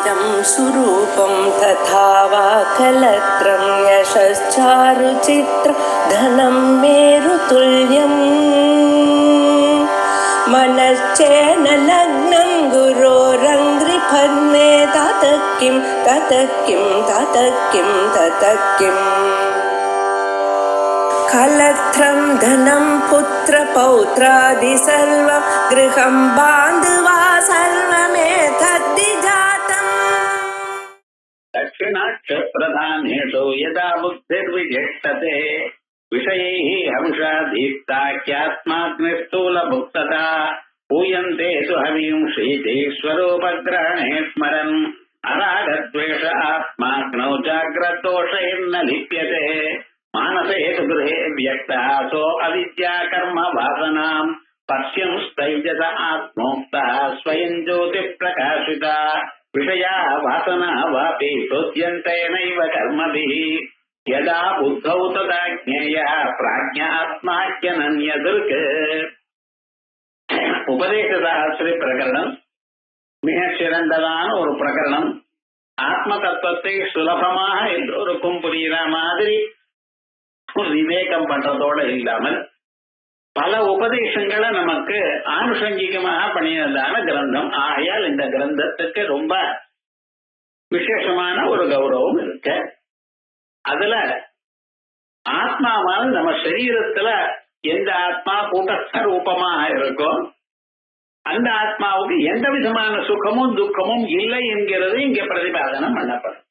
इदं सुरूपं तथा वा कलत्रं यशश्चारुचित्र धनं मेरुतुल्यम् मनश्चेन लग्नं गुरोरङ्घ्रिफन्ने ततः किं कलत्रं धनं पुत्रपौत्रादि सर्वं गृहं बान्धवा सर्वमेतद्धि जातम्। दक्षिणाक्षप्रधानेषु यदा बुद्धिर्विजेष्टते विषयैः हंसा दीप्ताख्यात्माग्निस्थूलभुक्तता पूयन्ते तु हविंशीति स्वरूपग्रहणे स्मरन् अरागद्वेष आत्माग्नौ जाग्रतोषैर्न लिप्यते मानसे तु गृहे व्यक्तः सो अविद्या कर्म वासनाम् पश्यंस्तैजस आत्मोक्तः स्वयं ज्योतिप्रकाशिता विषया वासना वापि शोध्यन्ते नैव कर्मभिः यदा बुद्धौ तदा ज्ञेयः प्राज्ञात्माख्यनन्यदृक् உபதேசசாஸ்திரி பிரகரணம் மிக சிறந்ததான ஒரு பிரகரணம். ஆத்ம தத்துவத்தை சுலபமாக எல்லோருக்கும் புரிகிற மாதிரி விவேகம் பண்றதோட இல்லாமல் பல உபதேசங்களை நமக்கு ஆனுஷங்கிகமாக பண்ணியதான கிரந்தம். ஆகையால் இந்த கிரந்தத்துக்கு ரொம்ப விசேஷமான ஒரு கௌரவம் இருக்கு. அதுல ஆத்மாவால் நம்ம சரீரத்துல எந்த ஆத்மா கூட்டஸ்த ரூபமாக இருக்கோ அந்த ஆத்மாவுக்கு எந்த விதமான சுகமும் துக்கமும் இல்லை என்கிறது இங்க பிரதிபாதனம் பண்ணப்படும்.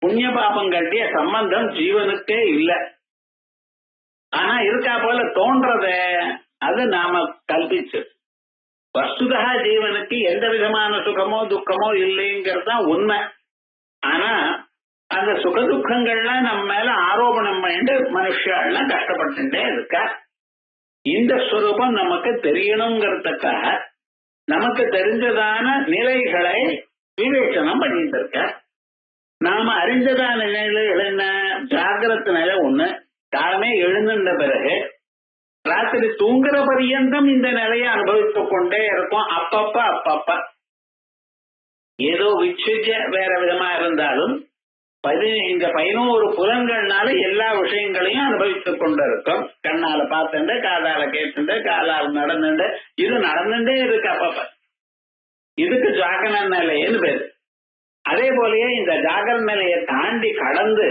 புண்ணிய பாபங்களுடைய சம்பந்தம் ஜீவனுக்கே இல்லை. ஆனா இருக்கா போல தோன்றத அது நாம கல்பிச்சு வஸ்துதா ஜீவனுக்கு எந்த விதமான சுகமோ துக்கமோ இல்லைங்கிறது தான் உண்மை. ஆனா அந்த சுக துக்கங்கள்லாம் நம்ம மேல ஆரோபணம் பண்ணிட்டு மனுஷாலாம் கஷ்டப்பட்டுட்டே இருக்கா. இந்த ஸ்வரூபம் நமக்கு தெரியணுங்கிறதுக்காக நமக்கு தெரிஞ்சதான நிலைகளை விவேச்சனம் பண்ணிட்டு இருக்க. நாம அறிஞ்சதான நிலைகள் என்ன? ஜாகிரத நிலை ஒண்ணு. காலமே எழுந்துட்ட பிறகு ராத்திரி தூங்குற பரியந்தம் இந்த நிலையை அனுபவித்துக் கொண்டே இருக்கும். அப்பப்ப ஏதோ விச்சுஜ வேற விதமா இருந்தாலும் இந்த 11 புலன்கள்னால எல்லா விஷயங்களையும் அனுபவித்துக் கொண்டு இருக்கும். கண்ணால பார்த்துட்டு, காதால கேட்டுட்டு, காலால் நடந்துட்டு, இது நடந்துட்டே இருக்கு அப்பப்ப. இதுக்கு ஜாகர நிலைன்னு பேரு. அதே போலயே இந்த ஜாகர நிலையை தாண்டி கடந்து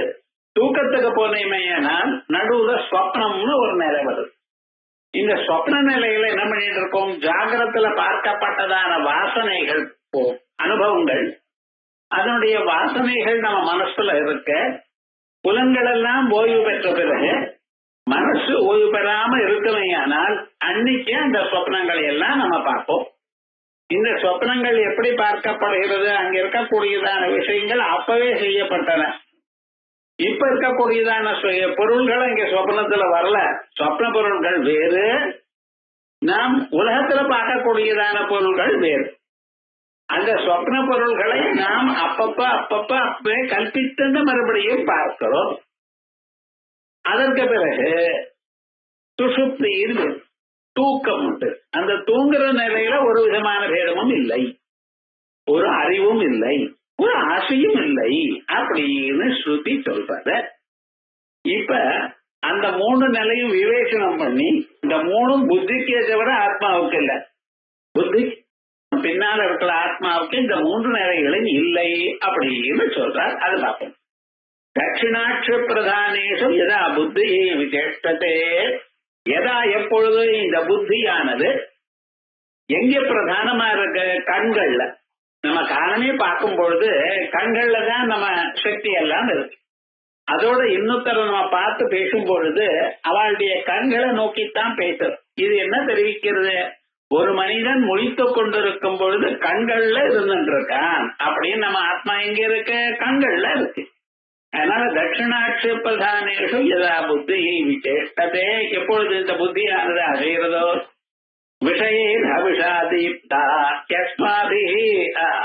தூக்கத்துக்கு போனேமையானால் நடுவுல ஸ்வப்னம்னு ஒரு நிலை வருது. இந்த ஸ்வப்ன நிலையில என்ன பண்ணிட்டு இருக்கோம்? ஜாகிரத்துல பார்க்கப்பட்டதான வாசனைகள் அனுபவங்கள், அதனுடைய வாசனைகள் நம்ம மனசுல இருக்க. புலன்கள் எல்லாம் ஓய்வு பெற்ற பிறகு மனசு ஓய்வு பெறாம இருக்குமையானால் அன்னைக்கு அந்த சொப்னங்களை எல்லாம் நம்ம பார்ப்போம். இந்த சொப்னங்கள் எப்படி பார்க்கப்படுகிறது? அங்க இருக்கக்கூடியதான விஷயங்கள் அப்பவே செய்யப்பட்டன. இப்ப இருக்கக்கூடியதான பொருள்கள் இங்க சொப்னத்துல வரல. சொப்ன பொருள்கள் வேறு, நாம் உலகத்துல பார்க்கக்கூடியதான பொருள்கள் வேறு. அந்த சொப்ன பொருள்களை நாம் அப்பப்ப அப்பவே கல்பித்து மறுபடியும் பார்க்கிறோம். அதற்கு பிறகு சுஷுப்தியில் தூக்கம் உண்டு. அந்த தூங்குற நிலையில ஒரு விதமான பேதமும் இல்லை, ஒரு அறிவும் இல்லை, ஒரு ஆசையும் இல்லை அப்படின்னு ஸ்ருதி சொல்றது. இப்ப அந்த 3 நிலையும் விவேச்சனம் பண்ணி இந்த 3 புத்திக்கே தவிர ஆத்மாவுக்கு இல்லை. புத்தி பின்னால இருக்கிற ஆத்மாவுக்கு இந்த 3 நிலைகளும் இல்லை அப்படின்னு சொல்றார். அது பார்ப்போம். தட்சிணாட்ச பிரதானேஷு யதா புத்தி விசேஷத்தே, எதா எப்பொழுது இந்த புத்தியானது எங்க பிரதானமா இருக்க? கண்கள்ல. நம்ம காரணமே பார்க்கும் பொழுது கண்கள்ல தான் நம்ம சக்தி எல்லாம் இருக்கு. அதோட இன்னொருத்தர நம்ம பார்த்து பேசும் பொழுது அவளுடைய கண்களை நோக்கித்தான் பேசுறோம். இது என்ன தெரிவிக்கிறது? ஒரு மனிதன் முழித்து கொண்டிருக்கும் பொழுது கண்கள்ல இருந்துட்டு இருக்கான் அப்படின்னு நம்ம ஆத்மா எங்க இருக்கு? கண்கள்ல இருக்கு. அதனால தட்சிணாட்ச பிரதானேஷு யதா புத்தி விசேஷத்தே, எப்பொழுது இந்த புத்தியானது அசைகிறதோ விஷயேன் அவிஷாதீப்தா யஸ்மாபிஹி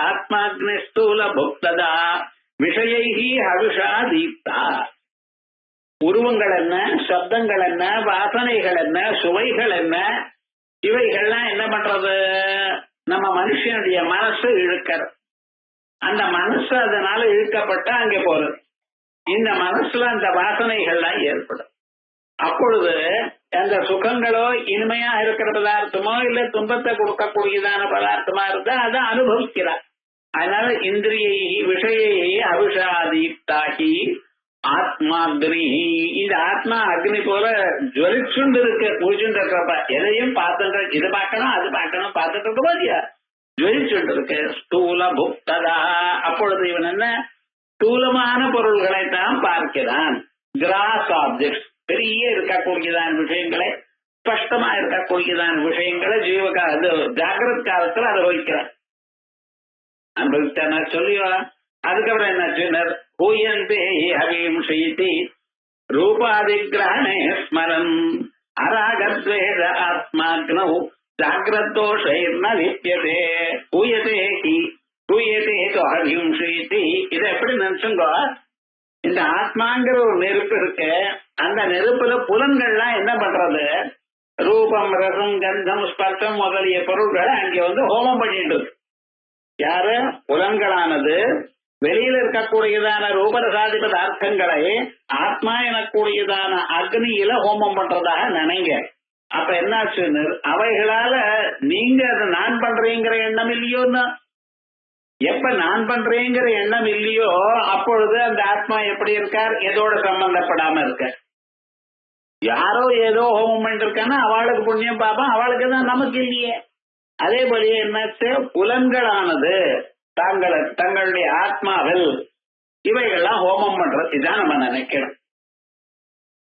ஆத்மாக்னி ஸ்தூல புக்ததா விஷயைஹி அவிஷாதீப்தா. உருவங்கள் என்ன, சப்தங்கள் என்ன, வாசனைகள் என்ன, சுவைகள் என்ன, இவைகள்லாம் என்ன பண்றது? நம்ம மனுஷனுடைய மனசு இழுக்கிற. அந்த மனசு அதனால இழுக்கப்பட்டு அங்கே போறது. இந்த மனசுல அந்த வாசனைகள்லாம் ஏற்படும். அப்பொழுது அந்த சுகங்களோ இனிமையா இருக்கிற பதார்த்தமோ இல்ல துன்பத்தை கொடுக்கக்கூடியதான பதார்த்தமா இருந்தா அதை அனுபவிக்கிறார். அதனால இந்திரியை விஷயை அபிஷாதீப்தாகி ஆத்மாக்னி, இந்த ஆத்மா அக்னி போல ஜுவலிச்சுண்டு இருக்கு. முடிச்சுட்டு இருக்கிறப்ப எதையும் பார்த்துட்டு இது பார்க்கணும் அது பார்க்கணும் பார்த்துட்டு இருக்க போதியா ஜுவலிச்சுண்டு இருக்கு. ஸ்தூல புக்ததா, அப்பொழுது இவன் என்ன ஸ்தூலமான பொருள்களை தான் பார்க்கிறான். கிராஸ் ஆப்ஜெக்ட்ஸ், பெரிய இருக்கக்கூடியதான விஷயங்களை, ஸ்பஷ்டமா இருக்கக்கூடியதான விஷயங்களை ஜாகிரத் காலத்துல அதை வகிக்கிறான். அனுபவித்தான சொல்லிவா. அதுக்கப்புறம் என்ன ஹூயந்தே அவிம்சைதி ரூபாதிகிரஹணே ஸ்மரன் அராகத்வேத ஆத்மாக்னௌ ஜாகிரத்தோஷைர்ன வித்யதே ஹூயதே ஹி ஹூயதே அவிம்சைதி. இதை எப்படி நினைச்சுங்க, இந்த ஆத்மாங்கிற ஒரு நெருப்பு இருக்கு. அந்த நெருப்புல புலன்கள்லாம் என்ன பண்றது, ரூபம் ரசம் கந்தம் ஸ்பர்ஷம் முதலிய பொருள்களை அங்கே ஹோமம் பண்ணிட்டு இருக்கு. யாரு புலன்களானது வெளியில இருக்கக்கூடியதான ரூபரசாதி பதார்த்தங்களை ஆத்மா எனக்கூடியதான அக்னியில ஹோமம் பண்றதாக நினைங்க. அப்ப என்னாச்சுன்னு அவைகளால நீங்க அதை நான் பண்றீங்கிற எண்ணம் இல்லையோன்னா, எப்ப நான் பண்றேங்கிற எண்ணம் இல்லையோ அப்பொழுது அந்த ஆத்மா எப்படி இருக்கார், எதோட சம்பந்தப்படாம இருக்க. யாரோ ஏதோ ஹோமம் பண்ணிட்டு இருக்கான்னா அவளுக்கு புண்ணியம் பாப்போம், அவளுக்கு தான் நமக்கு இல்லையே. அதே போலயே என்னாச்சு, புலன்களானது தங்களுடைய ஆத்மாவில் இவைகள்லாம் ஹோமம் பண்றது. இதான் நம்ம நினைக்கணும்.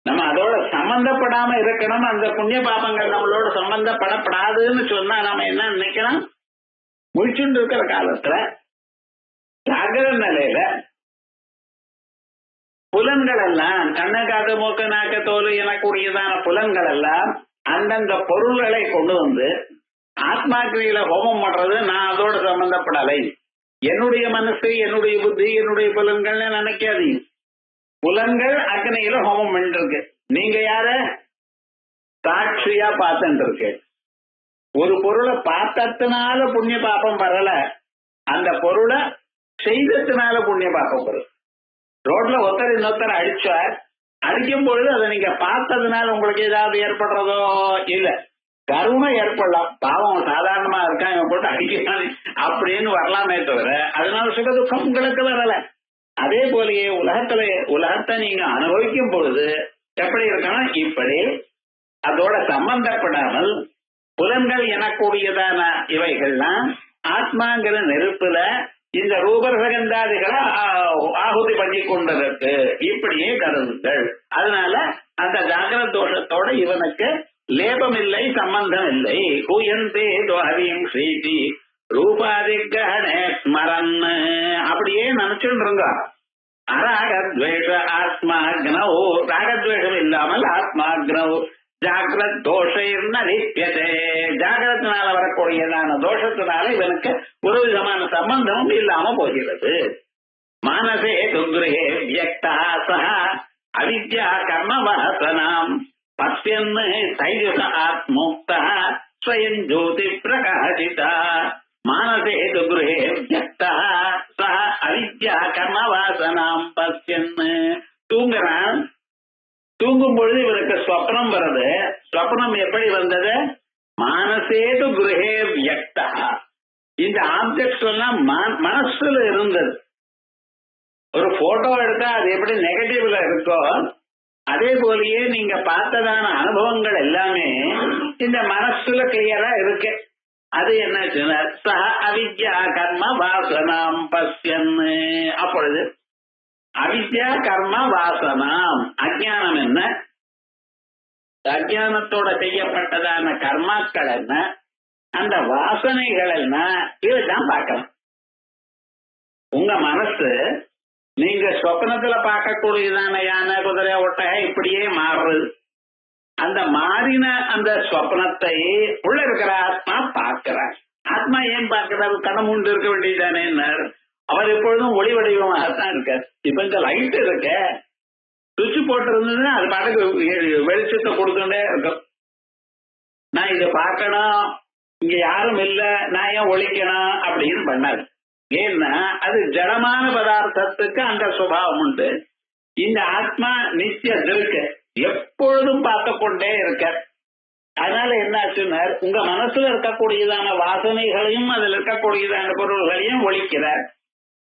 நம்ம அதோட சம்பந்தப்படாம இருக்கணும். அந்த புண்ணிய பாபங்கள் நம்மளோட சம்பந்தப்படப்படாதுன்னு சொன்னா நாம என்ன நினைக்கணும், முழிச்சுட்டு இருக்கிற காலத்துல ஜாகிர நிலையில புலன்கள் எல்லாம் கண்ண காது மூக்க நாக்க தோல் எனக்கூடியதான புலன்கள் எல்லாம் அந்தந்த பொருள்களை கொண்டு வந்து ஆத்மாக்கிரியில ஹோமம் பண்றது. நான் அதோட சம்பந்தப்படலை. என்னுடைய மனசு என்னுடைய புத்தி என்னுடைய புலன்கள் நினைக்காதீங்க. புலன்கள் அக்னியில ஹோமம் பண்ணிட்டு இருக்கு. நீங்க யார சாட்சியா பார்த்துட்டு இருக்கு. ஒரு பொருளை பார்த்ததுனால புண்ணிய பாப்பம் வரல, அந்த பொருளை செய்ததுனால புண்ணிய பாப்பம் வரும். ரோட்ல ஒருத்தர் இன்னொருத்தர் அடிச்சார், அடிக்கும் பொழுது அதை நீங்க பார்த்ததுனால உங்களுக்கு ஏதாவது ஏற்படுறதோ இல்ல, கருணை ஏற்படலாம். பாவம் சாதாரணமா இருக்கான் இவன் போட்டு அடிக்கிறான் அப்படின்னு வரலாமே தவிர அதனால சுகதுக்கம் உங்களுக்கு வரல. அதே போலயே உலகத்தை நீங்க அனுபவிக்கும் பொழுது எப்படி இருக்கணும், இப்படி அதோட சம்பந்தப்படாமல் புலன்கள் எனக்கூடியதான இவைகள்லாம் ஆத்மாங்கிற நெருப்புல இந்த ரூபரசகந்தாதிகளை ஆகுதி பண்ணி கொண்டதற்கு இப்படியே கருதுங்கள். அதனால அந்த ஜாகிரத தோஷத்தோட இவனுக்கு லேபம் இல்லை, சம்பந்தம் இல்லை. ஹூயந்தே துவஹரிம் ஸ்ரீதி ரூபாதிகிரஹணே ஸ்மரன், அப்படியே நினைச்சுட்டு இருங்க. அராகத்வேஷ ஆத்மாக்னௌ, ராகத்வேஷம் இல்லாமல் ஆத்மாக்னௌ ஜாகிரத் தோஷைர்ன லிப்யதே, ஜாகிரத்தினால வரக்கூடியதான தோஷத்தினால இவனுக்கு ஒரு விதமான சம்பந்தமும் இல்லாம போகிறது. மானசே துக்ரே வியக்தா சஹ அவித்யா கர்ம வாசனாம் பத்யன் தைஜச ஆத்மோக்தா ஸ்வயம் ஜோதி பிரகாசிதா. மானசே துக்ரே வியக்தா சஹ அவித்யா கர்ம வாசனாம் பத்யன், தூங்குறான். தூங்கும் பொழுது இவருக்கு ஸ்வப்னம் வருது. ஸ்வப்னம் எப்படி வந்தது, மானசேது குருஹே வியக்தா, இந்த ஆப்ஜெக்ட்ஸ் எல்லாம் மனசுல இருந்தது. ஒரு போட்டோ எடுத்தா அது எப்படி நெகட்டிவ்ல இருக்கோ அதே போலயே நீங்க பார்த்ததான அனுபவங்கள் எல்லாமே இந்த மனசுல கிளியரா இருக்கு. அது என்ன சஹ அவித்யா கர்ம வாசனாம் பஸ்யன், அப்பொழுது அவித்யா கர்ம வாசனாம், அஜ்ஞானம் என்ன, அஜ்ஞானத்தோட செய்யப்பட்டதான கர்மாக்கள் என்ன, அந்த வாசனைகள் என்ன, இதுதான் பார்க்கலாம். உங்க மனசு நீங்க சொப்னத்துல பார்க்கக்கூடியதான யானை குதிரை ஒட்டகை இப்படியே மாறுறது. அந்த மாறின அந்த சொப்னத்தை உள்ள இருக்கிற ஆத்மா பார்க்கிறார். ஆத்மா ஏன் பார்க்கிறார், கணம் உண்டு இருக்க வேண்டியதானே. அவர் எப்பொழுதும் ஒளி வடிவமாகத்தான் இருக்கார். இப்ப இந்த லைட் இருக்க சுவிட்ச் போட்டு இருந்ததுன்னா அது பாட்டுக்கு வெளிச்சத்தை கொடுத்துட்டே இருக்கும். நான் இதை பார்க்கணும், இங்க யாரும் இல்ல, நான் ஏன் ஒழிக்கணும் அப்படின்னு பண்ணாரு. ஏன்னா அது ஜடமான பதார்த்தத்துக்கு அந்த சுபாவம் உண்டு. இந்த ஆத்மா நித்திய இருக்கு, எப்பொழுதும் பார்த்து கொண்டே இருக்க. அதனால என்ன ஆச்சுன்னா உங்க மனசுல இருக்கக்கூடியதான வாசனைகளையும் அதில் இருக்கக்கூடியதான பொருள்களையும் ஒழிக்கிறார்.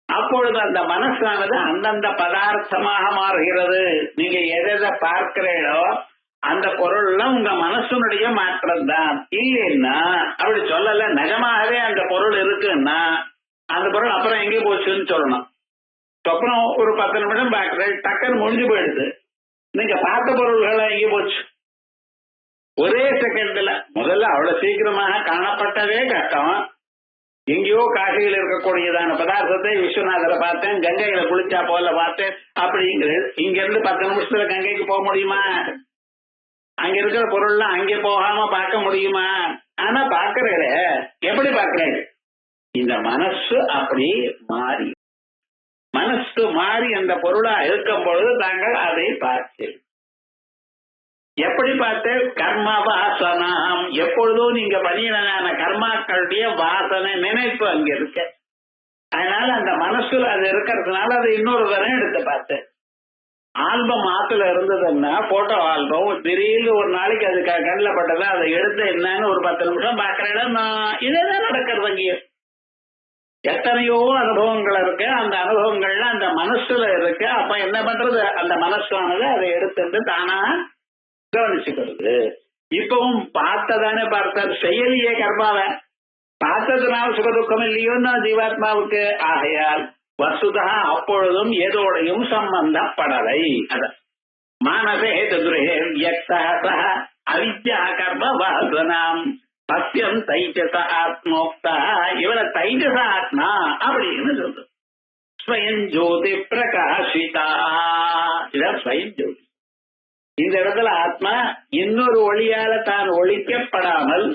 அப்பொழுது அந்த மனசானது அந்தந்த பதார்த்தமாக மாறுகிறது. நீங்க எதை பார்க்கிறீங்களோ அந்த பொருள்லாம் உங்க மனசுனுடைய மாற்றம் தான். இல்லைன்னா அப்படி சொல்லல, நிஜமாகவே அந்த பொருள் இருக்குன்னா அந்த பொருள் அப்புறம் எங்கே போச்சுன்னு சொல்லணும். அப்புறம் ஒரு 10 நிமிடம் பார்க்கிறேன், டக்குன்னு முடிஞ்சு போயிடுது. நீங்க பார்த்த பொருள்களை எங்கே போச்சு? ஒரே செகண்ட்ல. முதல்ல அவ்வளவு சீக்கிரமாக காணப்பட்டதே கஷ்டம். எங்கேயோ காசியில் இருக்கக்கூடியதான பதார்த்தத்தை விஸ்வநாதரை பார்த்தேன், கங்கையில குளிச்சா போல பார்த்தேன் அப்படிங்கிறது. இங்க இருந்து 10 நிமிஷத்துல கங்கைக்கு போக முடியுமா? அங்க இருக்கிற பொருள்லாம் அங்கே போகாம பார்க்க முடியுமா? ஆனா பாக்குறேன். எப்படி பாக்குறேன்? இந்த மனசு அப்படி மாறி, மனசு மாறி அந்த பொருளா இருக்கும் பொழுது தாங்கள் அதை பார்த்தேன். எப்படி பார்த்து? கர்ம வாசனம். எப்பொழுதும் நீங்க பண்ணின கர்மாக்களுடைய வாசனை நினைப்பு அங்க இருக்கு. அதனால அந்த மனசுல அது இருக்கிறதுனால அது இன்னொரு தரம் எடுத்து பார்த்தேன். ஆல்பம் ஆத்துல இருந்ததுன்னா போட்டோ ஆல்பம், திடீர்னு ஒரு நாளைக்கு அது கண்ணில் பட்டதா அதை எடுத்து என்னன்னு ஒரு 10 நிமிஷம் பாக்குறேன். இதேதான் நடக்கிறது. அங்கேயே எத்தனையோ அனுபவங்கள் இருக்கு. அந்த அனுபவங்கள்ல அந்த மனசுல இருக்கு. அப்ப என்ன பண்றது? அந்த மனசானது அதை எடுத்துட்டு தானா கவனிச்சுக்கிறது. இப்பவும் பார்த்ததானே பார்த்தார், செயலியே கர்மாவ பார்த்ததுனால சுகதுக்கம் இல்லையோன்னா ஜீவாத்மாவுக்கு. ஆகையால் வசுதா அப்பொழுதும் ஏதோடையும் சம்பந்தப்படலை. அத மானசே துரே வியக்தா அவித்யா கர்ம வாசனாம் சத்தியம் தைஜச ஆத்மோக்தா. இவர தைஜச ஆத்மா அப்படின்னு சொல்றது. ஸ்வயம் ஜோதி பிரகாசிதா. இதான் ஸ்வயம் ஜோதி. இந்த இடத்துல ஆத்மா இன்னொரு ஒளியால தான் ஒழிக்கப்படாமல்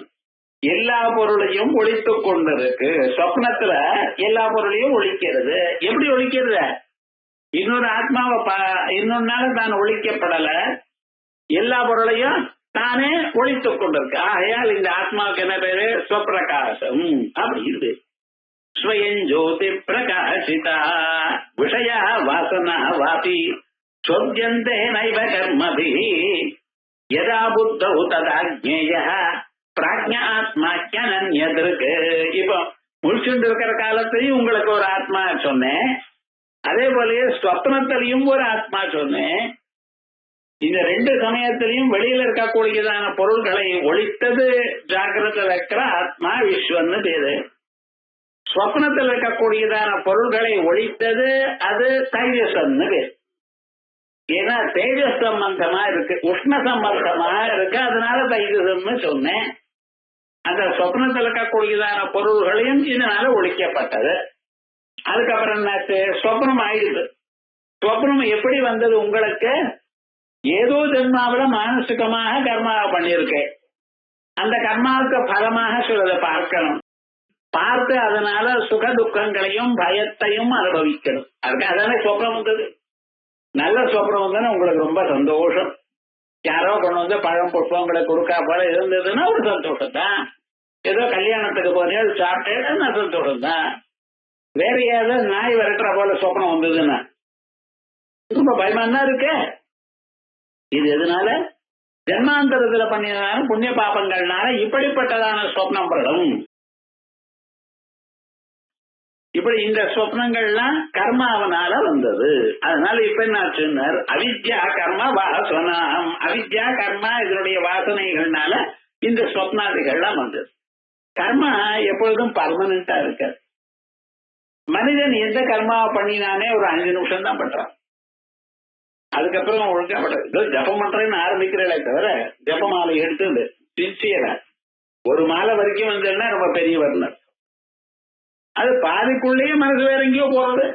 எல்லா பொருளையும் ஒழித்துக் கொண்டிருக்கு. சொப்னத்துல எல்லா பொருளையும் ஒழிக்கிறது. எப்படி ஒழிக்கிறது? இன்னொரு ஆத்மாவை இன்னொன்னால தான் ஒழிக்கப்படல, எல்லா பொருளையும் தானே ஒழித்துக் கொண்டிருக்கு. ஆகையால் இந்த ஆத்மாவுக்கு என்ன பேரு? ஸ்வப்பிரகாசம் அப்படின்னு. ஸ்வயம் ஜோதி பிரகாசிதா விஷய வாசனா வாபி சோத்யந்தே நைவ கர்மபிஹ யதா புத்தௌ ததா ஞேயः பிராஜ்ஞாத்மாக்யனன்யதிருக்கு. இப்போ முடிச்சுட்டு இருக்கிற காலத்திலையும் உங்களுக்கு ஒரு ஆத்மா சொன்னேன், அதே போலயே ஸ்வப்னத்திலையும் ஒரு ஆத்மா சொன்னேன். இந்த 2 சமயத்திலையும் வெளியில இருக்கக்கூடியதான பொருள்களை ஒழித்தது ஜாகிரத்தில் இருக்கிற ஆத்மா விஸ்வன்னு பேரு. ஸ்வப்னத்தில் இருக்கக்கூடியதான பொருள்களை ஒழித்தது அது தைஜசன்னு பேரு. ஏன்னா தேஜஸ் சம்பந்தமா இருக்கு, உஷ்ண சம்பந்தமா இருக்கு, அதனால தைஜசம்னு சொன்னேன். அந்த சொப்னத்தில் இருக்கக்கூடியதான பொருள்களையும் இதனால ஒழிக்கப்பட்டது. அதுக்கப்புறம் என்னாச்சு? சொப்னம் ஆயிடுது. சொப்னம் எப்படி வந்தது உங்களுக்கு? ஏதோ ஜென்மாவில மானசிகமாக கர்மாவை பண்ணியிருக்கேன். அந்த கர்மாவுக்கு பலமாக சிலதை பார்க்கணும். பார்த்து அதனால சுக துக்கங்களையும் பயத்தையும் அனுபவிக்கணும். அதுக்கு அதானே சொப்னம் வந்தது. நல்ல சொப்னம் வந்ததுன்னா உங்களுக்கு ரொம்ப சந்தோஷம். யாரோ கொண்டு வந்து பழம் புஷ்பங்களை கொடுக்கா போல இருந்ததுன்னா ஒரு சந்தோஷம் தான். ஏதோ கல்யாணத்துக்கு போனேன் சாப்பிட்டேன்னா சந்தோஷம் தான். வேற ஏதாவது நாய் விரட்டுற போல சொப்னம் வந்ததுன்னா ரொம்ப பயமா தான் இருக்கு. இது எதனால? ஜென்மாந்தரத்துல பண்ணியதான புண்ணிய பாபங்கள்னால இப்படிப்பட்டதான சொப்னம் படம். இப்படி இந்த சொப்னங்கள்லாம் கர்மாவனால வந்தது. அதனால இப்ப என்ன ஆச்சுன்னார்? அவித்யா கர்ம வாசனம். அவித்யா கர்மா இதனுடைய வாசனைகள்னால இந்த சொப்னாதிகள்லாம் வந்தது. கர்மா எப்பொழுதும் பர்மனண்டா இருக்காது. மனிதன் எந்த கர்மாவை பண்ணினானே ஒரு 5 நிமிஷம் தான் பண்றான். அதுக்கப்புறம் ஒழுங்கா பண்றது. ஜபம் பண்றேன்னு ஆரம்பிக்கிறே தவிர ஜபமாலை எடுத்து சின்சியரா ஒரு மாலை வரைக்கும் வந்ததுன்னா ரொம்ப பெரிய வர்ணர். அது பாதிக்குள்ளேயே மனசு வேற எங்கேயோ போறது.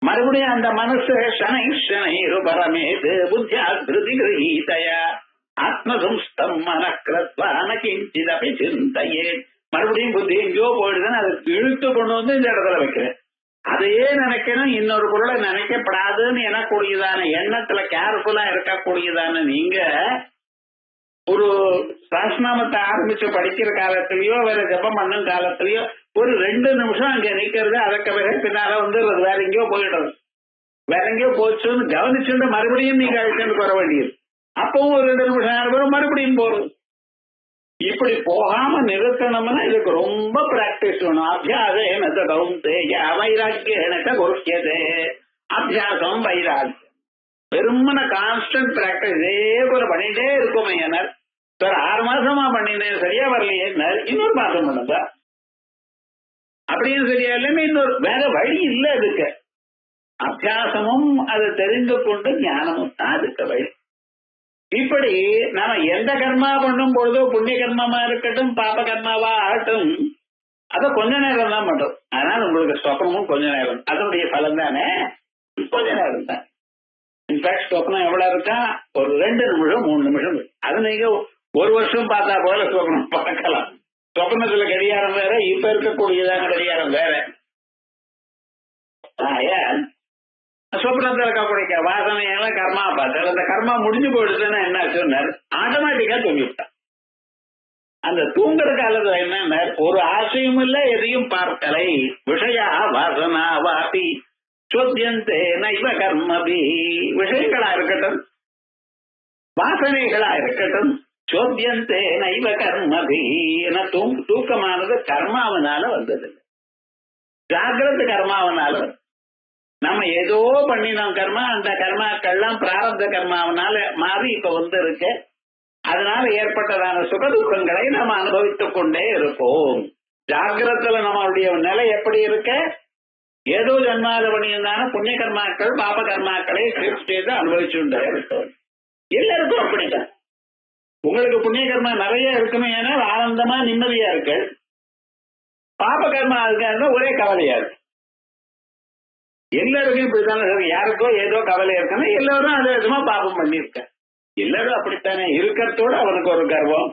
மறுபடியும் அந்த மனசு சனை சனை பரமேது புத்தியா திருதி கிரகீதயா ஆத்மசம்ஸ்தம் மனக்கிரத்வான கிஞ்சிதபி சிந்தையே. மறுபடியும் புத்தி எங்கேயோ போயிடுதுன்னு அதை இழுத்து கொண்டு வந்து இந்த இடத்துல வைக்கிறேன். அதையே நினைக்கணும், இன்னொரு பொருளை நினைக்கப்படாதுன்னு எனக்கூடியதான எண்ணத்துல கேர்ஃபுல்லா இருக்கக்கூடியதான நீங்க ஒரு சாஸ்நாமத்தை ஆரம்பிச்சு படிக்கிற காலத்திலயோ வேற ஜபம் பண்ணும் காலத்திலயோ ஒரு 2 நிமிஷம் அங்க நிக்கிறது, அதற்கு பிறகு பின்னால வந்து வேற எங்கேயோ போயிடுறது. வேற எங்கேயோ போச்சுன்னு கவனிச்சுட்டு மறுபடியும் நீங்க அழைச்சுட்டு வர வேண்டியது. அப்பவும் ஒரு 2 நிமிஷம் நேரம் மறுபடியும் போறது. இப்படி போகாம நிறுத்தணும்னா இதுக்கு ரொம்ப பிராக்டிஸ் வேணும். அபியாசேன கௌந்தேய வைராக்கியேன குருஷ்யதே. அபியாசம் வைராக்கியம் வெறுமன கான்ஸ்டன்ட் பிராக்டிஸ் இதே போல பண்ணிட்டே இருக்குமே. என்ன சார் 6 மாசமா பண்ணினேன் சரியா வரலையே, இன்னொரு மாசம் பண்ணுங்க. அப்படின்னு சரியா இல்லைன்னு இன்னொரு வேற வழி இல்லை அதுக்கு. அபியாசமும் அதை தெரிந்து கொண்டு ஞானமும் தான் அதுக்கு வழி. இப்படி நாம எந்த கர்மா பண்ணும் பொழுதோ புண்ணிய கர்மமா இருக்கட்டும் பாப கர்மாவா ஆகட்டும் அத கொஞ்ச நேரம் தான் பண்றோம். அதனால உங்களுக்கு சொப்னமும் கொஞ்ச நேரம், அதனுடைய பலன் தானே கொஞ்ச நேரம் தான். இன்ஃபேக்ட் சொப்னம் எவ்வளவு இருக்கா, ஒரு 2 நிமிஷம் 3 நிமிஷம். அது நீங்க 1 வருஷம் பார்த்தா போல சொப்னம் பார்க்கலாம். சொப்னத்துல கடிகாரம் வேற, இப்ப இருக்கக்கூடியதான கடிகாரம் வேற. சொப்னத்துல இருக்கக்கூடிய வாசனையெல்லாம் கர்மா பார்த்தாரு. அந்த கர்மா முடிஞ்சு போயிடுச்சுன்னா என்ன சொன்னார், ஆட்டோமேட்டிக்கா தூங்கிவிட்டான். அந்த தூங்குற காலத்துல என்ன, ஒரு ஆசையும் இல்ல, எதையும் பார்க்கலை. விஷயா வாசனா வாபி சோத்யந்தே நைவ கர்மபி. விஷயங்களா இருக்கட்டும் வாசனைகளா இருக்கட்டும் சோத்யந்தே நைவ கர்மபி. தூக்கமானது கர்மாவனால வந்தது, ஜாகிரத கர்மாவனால. நம்ம ஏதோ பண்ணினோம் கர்மா, அந்த கர்மாக்கள்லாம் பிராரப்த கர்மாவனால மாறி இப்ப வந்து இருக்கு. அதனால ஏற்பட்டதான சுகதுக்கங்களை நம்ம அனுபவித்துக் கொண்டே இருப்போம். ஜாகிரத்துல நம்மளுடைய நிலை எப்படி இருக்க, ஏதோ ஜன்மால பண்ணியிருந்தான புண்ணிய கர்மாக்கள் பாப கர்மாக்களை செய்து அனுபவிச்சுட்டே இருக்கோம். எல்லாருக்கும் அப்படித்தான். உங்களுக்கு புண்ணிய கர்மா நிறைய இருக்குமே, ஏன்னா ஆனந்தமா நிம்மதியா இருக்கு. பாப கர்மா இருக்காருன்னா ஒரே கவலையா இருக்கு. எல்லாருக்கும் இப்படித்தானே, யாருக்கோ ஏதோ கவலை இருக்குன்னா எல்லாரும் அதே விதமா பாபம் பண்ணிருக்க. எல்லாரும் அப்படித்தானே இருக்கிறதோட அவனுக்கு ஒரு கர்வம்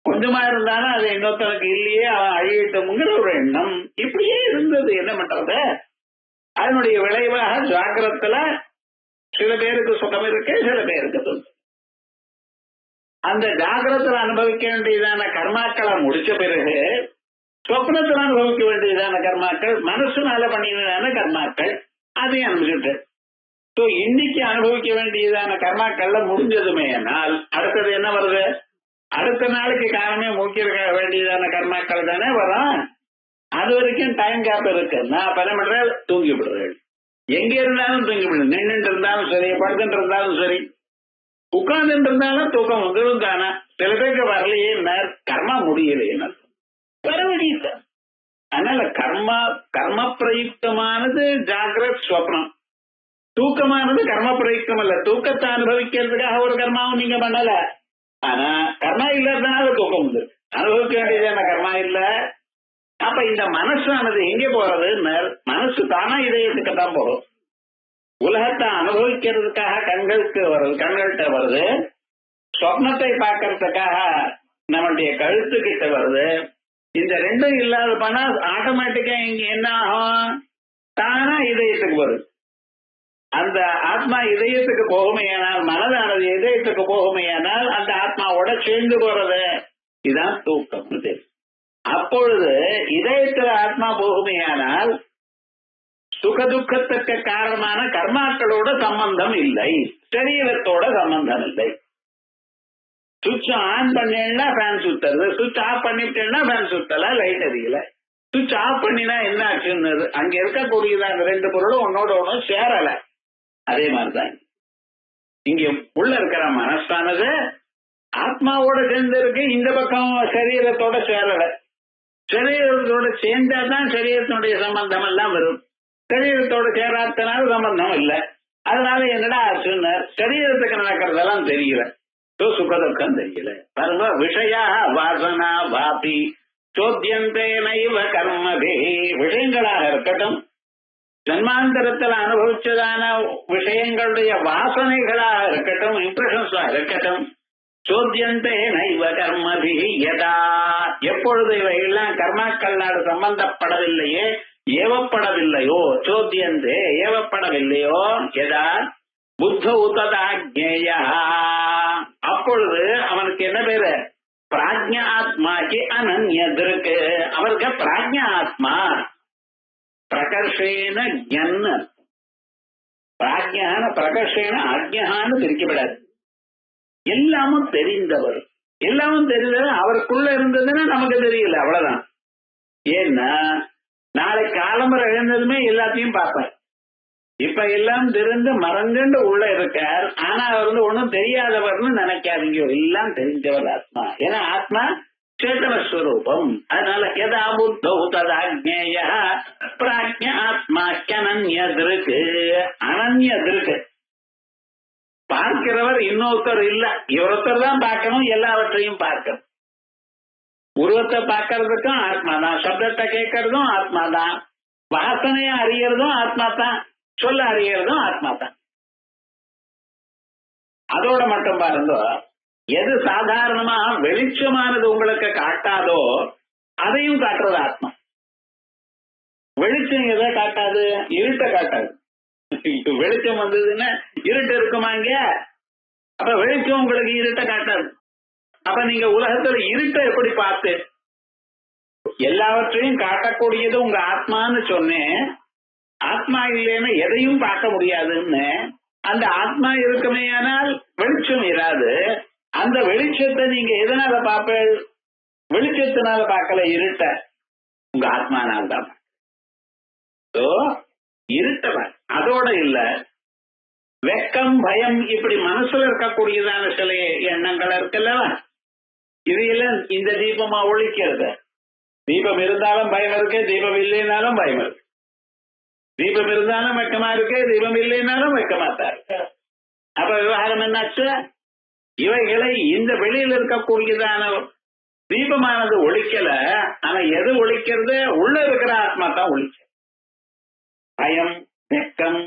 கொஞ்சமா இருந்தாலும் அது இன்னொருத்தனுக்கு இல்லையே, அவன் அழியட்டும்ங்கிற ஒரு எண்ணம் இப்படியே இருந்தது. என்ன பண்றது, அதனுடைய விளைவாக ஜாகிரத்துல சில பேருக்கு சுகம் இருக்கு, சில பேருக்கு துன்பம். அந்த ஜாகிரத்துல அனுபவிக்க வேண்டியதான கர்மாக்களை முடிச்ச பிறகு சொப்னத்தில் அனுபவிக்க வேண்டியதான கர்மாக்கள், மனசுனால பண்ணினதான கர்மாக்கள், அதையும் அனுபவிச்சுட்டு இன்னைக்கு அனுபவிக்க வேண்டியதான கர்மாக்கள்ல முடிஞ்சதுமே ஆனால் அடுத்தது என்ன வருது, அடுத்த நாளைக்கு காரணமே முக்கிய வேண்டியதான கர்மாக்கள் தானே வரும். அது வரைக்கும் டைம் கேப் இருக்கு. நான் பணம் பண்றேன், தூங்கி விடுறேன். எங்க இருந்தாலும் தூங்கி விடுறேன். நின்றுட்டு இருந்தாலும் சரி, படுத்துட்டு இருந்தாலும் சரி, உட்கார்ந்துட்டு இருந்தாலும் தூக்கம் வந்துடும் தானே. சில பேருக்கு வரலையே, கர்மா முடியலையே, வர வழி இல்லை. அதனால கர்ம பிரயுக்தமானது ஜாகிரத் ஸ்வப்னம், தூக்கமானது கர்ம பிரயுக்தம் இல்ல. தூக்கத்தை அனுபவிக்கிறதுக்காக ஒரு கர்மாவும் நீங்க பண்ணல. ஆனா கர்மா இல்லாதனால தூக்கம் வந்து அனுபவிக்க வேண்டியதான கர்மா இல்ல. அப்ப இந்த மனசானது எங்கே போறது, மனசு தானா இதயத்துக்கு தான் போகும். உலகத்தை அனுபவிக்கிறதுக்காக கண்களுக்கு வருது, கண்கள்கிட்ட வருது. சொப்னத்தை பார்க்கறதுக்காக நம்மளுடைய கழுத்து கிட்ட வருது. இந்த ரெண்டும் இல்லாத பண்ணா ஆட்டோமேட்டிக்கா இங்க என்ன ஆகும், தானா இதயத்துக்கு வருது. அந்த ஆத்மா இதயத்துக்கு போகுமையானால், மனதானது இதயத்துக்கு போகுமையானால் அந்த ஆத்மாவோட சேர்ந்து போறது. இதுதான் தூக்கம். அப்பொழுது இதயத்துல ஆத்மா போகுமையானால் சுகதுக்கத்துக்கு காரணமான கர்மாக்களோட சம்பந்தம் இல்லை, சரீரத்தோட சம்பந்தம் இல்லை. சுவிட்ச் ஆன் பண்ணா ஃபேன் சுத்துறது, சுவிட்ச் ஆஃப் பண்ணிட்டேன்னா ஃபேன் சுத்தல, லைட் எரியல. சுவிட்ச் ஆஃப் பண்ணினா என்ன ஆச்சுன்னு, அங்க இருக்கக்கூடியதான 2 பொருளும் ஒன்னோட ஒன்னும் சேரல. அதே மாதிரிதான் இங்க உள்ள இருக்கிற மனசானது ஆத்மாவோட சேர்ந்து இருக்கு, இந்த பக்கம் சரீரத்தோட சேரல. சரீரத்தோட சேர்ந்தாதான் சரீரத்தினுடைய சம்பந்தம் எல்லாம் வரும். சரீரத்தோட சேராதனால சம்பந்தம் இல்லை. அதனால என்னடா ஆச்சுன்னு சரீரத்துக்கு நடக்கிறதெல்லாம் தெரியல, சுகதுக்கம் தெரியல. பாருங்க, விஷயா வாசனா வாபி சோத்யந்தே நைவ கர்மபி. விஷயங்களாக இருக்கட்டும், ஜன்மாந்தரத்தில் அனுபவிச்சதான விஷயங்களுடைய வாசனைகளாக இருக்கட்டும், இம்ப்ரெஷன்ஸா இருக்கட்டும், சோத்யந்தே நைவ கர்மபி யதா. எப்பொழுது இவையெல்லாம் கர்மாக்கள்னாடு சம்பந்தப்படவில்லையே, ஏவப்படவில்லையோ, சோத்யந்தே ஏவப்படவில்லையோ, யதா புத்த உததாஜ்ஞேயா, அப்பொழுது அவனுக்கு பாக்கி அனன்யதிருக்கு அவருக்கு பிராஜ்ஞாத்மா பிரகர்ஷேன ஜன் பிராஜ்யான பிரகர்ஷேன அஜ்ஞான்னு பிரிக்கப்படாது. எல்லாமும் தெரிந்தவர், எல்லாமும் தெரிந்தது அவருக்குள்ள இருந்ததுன்னா நமக்கு தெரியல, அவ்வளவுதான். ஏன்னா நாளை காலம்பரை எழுந்ததுமே எல்லாத்தையும் பார்ப்பார். இப்ப எல்லாம் திறந்து மறந்துண்டு உள்ள இருக்கார். ஆனா அவர் ஒண்ணும் தெரியாதவர்னு நினைக்காதீங்க, எல்லாம் தெரிஞ்சவர் ஆத்மா. ஏன்னா ஆத்மா சேதனஸ்வரூபம். அதனால எதா புத்தௌ ததாஜ்ஞேய பிராஜ்ஞ ஆத்மாக்கியனன்யதிருக்கு. அனன்யதிருக்கு பார்க்கிறவர் இன்னொருத்தர் இல்ல, இவரொருத்தர் தான் பார்க்கணும், எல்லாவற்றையும் பார்க்கணும். உருவத்தை பார்க்கறதுக்கும் ஆத்மா தான், சப்தத்தை கேட்கறதும் ஆத்மா தான், வாசனையை அறியறதும் ஆத்மா தான், சொல்ல அறியறதும் ஆத்மா தான். அதோட மட்டும் பாருங்க, எது சாதாரணமா வெளிச்சமானது உங்களுக்கு காட்டாதோ அதையும் காட்டுறது ஆத்மா. வெளிச்சம் எதை காட்டாது? இருட்டை காட்டாது. வெளிச்சம் வந்ததுன்னா இருட்டு இருக்குமா இங்க? அப்ப வெளிச்சம் உங்களுக்கு இருட்டை காட்டாது. அப்ப நீங்க உலகத்துல இருட்டை எப்படி பார்த்து? எல்லாவற்றையும் காட்டக்கூடியது உங்க ஆத்மான்னு சொன்னேன். ஆத்மா இல்லைன்னு எதையும் பார்க்க முடியாதுன்னு. அந்த ஆத்மா இருக்குமே ஆனால் வெளிச்சம் இராது. அந்த வெளிச்சத்தை நீங்க எதனால பார்ப்ப? வெளிச்சத்தினால பார்க்கல, இருட்ட உங்க ஆத்மானால் தான். இருட்டவன் அதோட இல்ல, வெக்கம் பயம் இப்படி மனசுல இருக்கக்கூடியதான சில எண்ணங்கள் இருக்குல்லவா, இதையெல்லாம் இந்த தீபமா ஒழிக்கிறது. தீபம் இருந்தாலும் பயம் இருக்கு, தீபம் இல்லைனாலும் பயம் இருக்கு. தீபம் இருந்தாலும் வெக்கமா இருக்கு, தீபம் இல்லைனாலும் வெக்கமா தான் இருக்கு. அப்ப விவகாரம் என்னாச்சு? இவைகளை இந்த வெளியில் இருக்கக்கூடியதான தீபமானது ஒழிக்கல. ஆனா எது ஒழிக்கிறது? உள்ள இருக்கிற ஆத்மா தான் ஒழிக்க. பயம், வெக்கம்,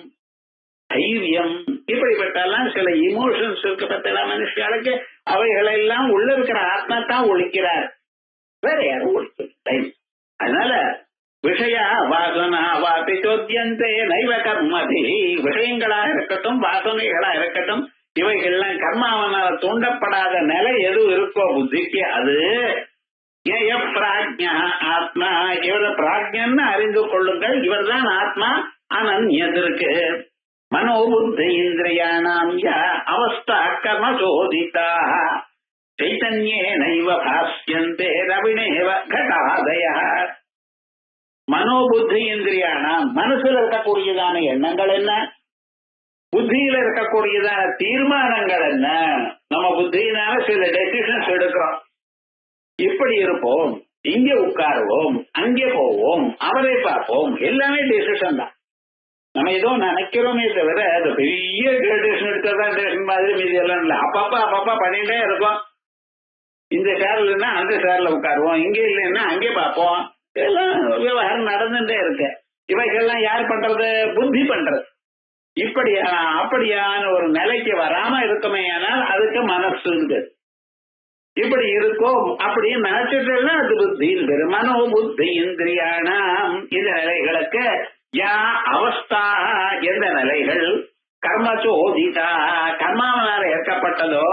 தைரியம் இப்படிப்பட்டெல்லாம் சில இமோஷன்ஸ் இருக்கப்பட்ட மனுஷர்களுக்கு அவைகளெல்லாம் உள்ள இருக்கிற ஆத்மா தான் ஒழிக்கிறார், வேற யாரும் ஒழிக்க. அதனால விஷய வாசனா வாபி சோத்தியந்தே நைவ கர்மதி. விஷயங்களா இருக்கட்டும், வாசனைகளா இருக்கட்டும், இவைகள்லாம் கர்மாவனால தூண்டப்படாத நிலை எது இருக்கோ புத்திக்கு, அது பிராஜ்ஞா ஆத்மா. இவர பிராஜ்யன்னு அறிந்து கொள்ளுங்கள், இவர் தான் ஆத்மா. அனன்யதிருக்கு மனோபுத்தி இந்திரியாணாம் அவஸ்தா கர்ம சோதிதா சைதன்யே நைவ பாஸ்யந்தே ரவிணேவ கடாதய. மனோபுத்தி இந்திரியாணாம் மனசுல இருக்கக்கூடியதான எண்ணங்கள் என்ன, புத்தியில இருக்கக்கூடியதான தீர்மானங்கள் என்ன. நம்ம புத்தியினால சில டெசிஷன்ஸ் எடுக்கிறோம். இப்படி இருப்போம், இங்கே உட்காருவோம், அங்கே போவோம், அவரை பார்ப்போம், எல்லாமே டெசிஷன் தான். நம்ம ஏதோ நினைக்கிறோமே தவிர அது பெரிய டெசிஷன் எடுத்ததான் டெசிஷன் மாதிரி மீதி எல்லாம் இல்லை. அப்பப்பா பண்ணிட்டே இருக்கோம். இந்த சேர்ல இல்லைன்னா அந்த சேர்ல உட்காருவோம், இங்கே இல்லைன்னா அங்கே பார்ப்போம், எல்லாம் விவகாரம் நடந்துட்டே இருக்கு. இவைகள்லாம் யார் பண்றது? புத்தி பண்றது. அப்படியான ஒரு நிலைக்கு வராம இருக்குமே ஆனால் அதுக்கு மனசு இருக்கு. இப்படி இருக்கும் அப்படின்னு நினைச்சிட்டு அது புத்தி இருக்கு. மனோ புத்தி இந்திரியானாம் இந்த நிலைகளுக்கு யா அவஸ்தா எந்த நிலைகள் கர்மசோதிதா கர்மாவனால ஏற்கப்பட்டதோ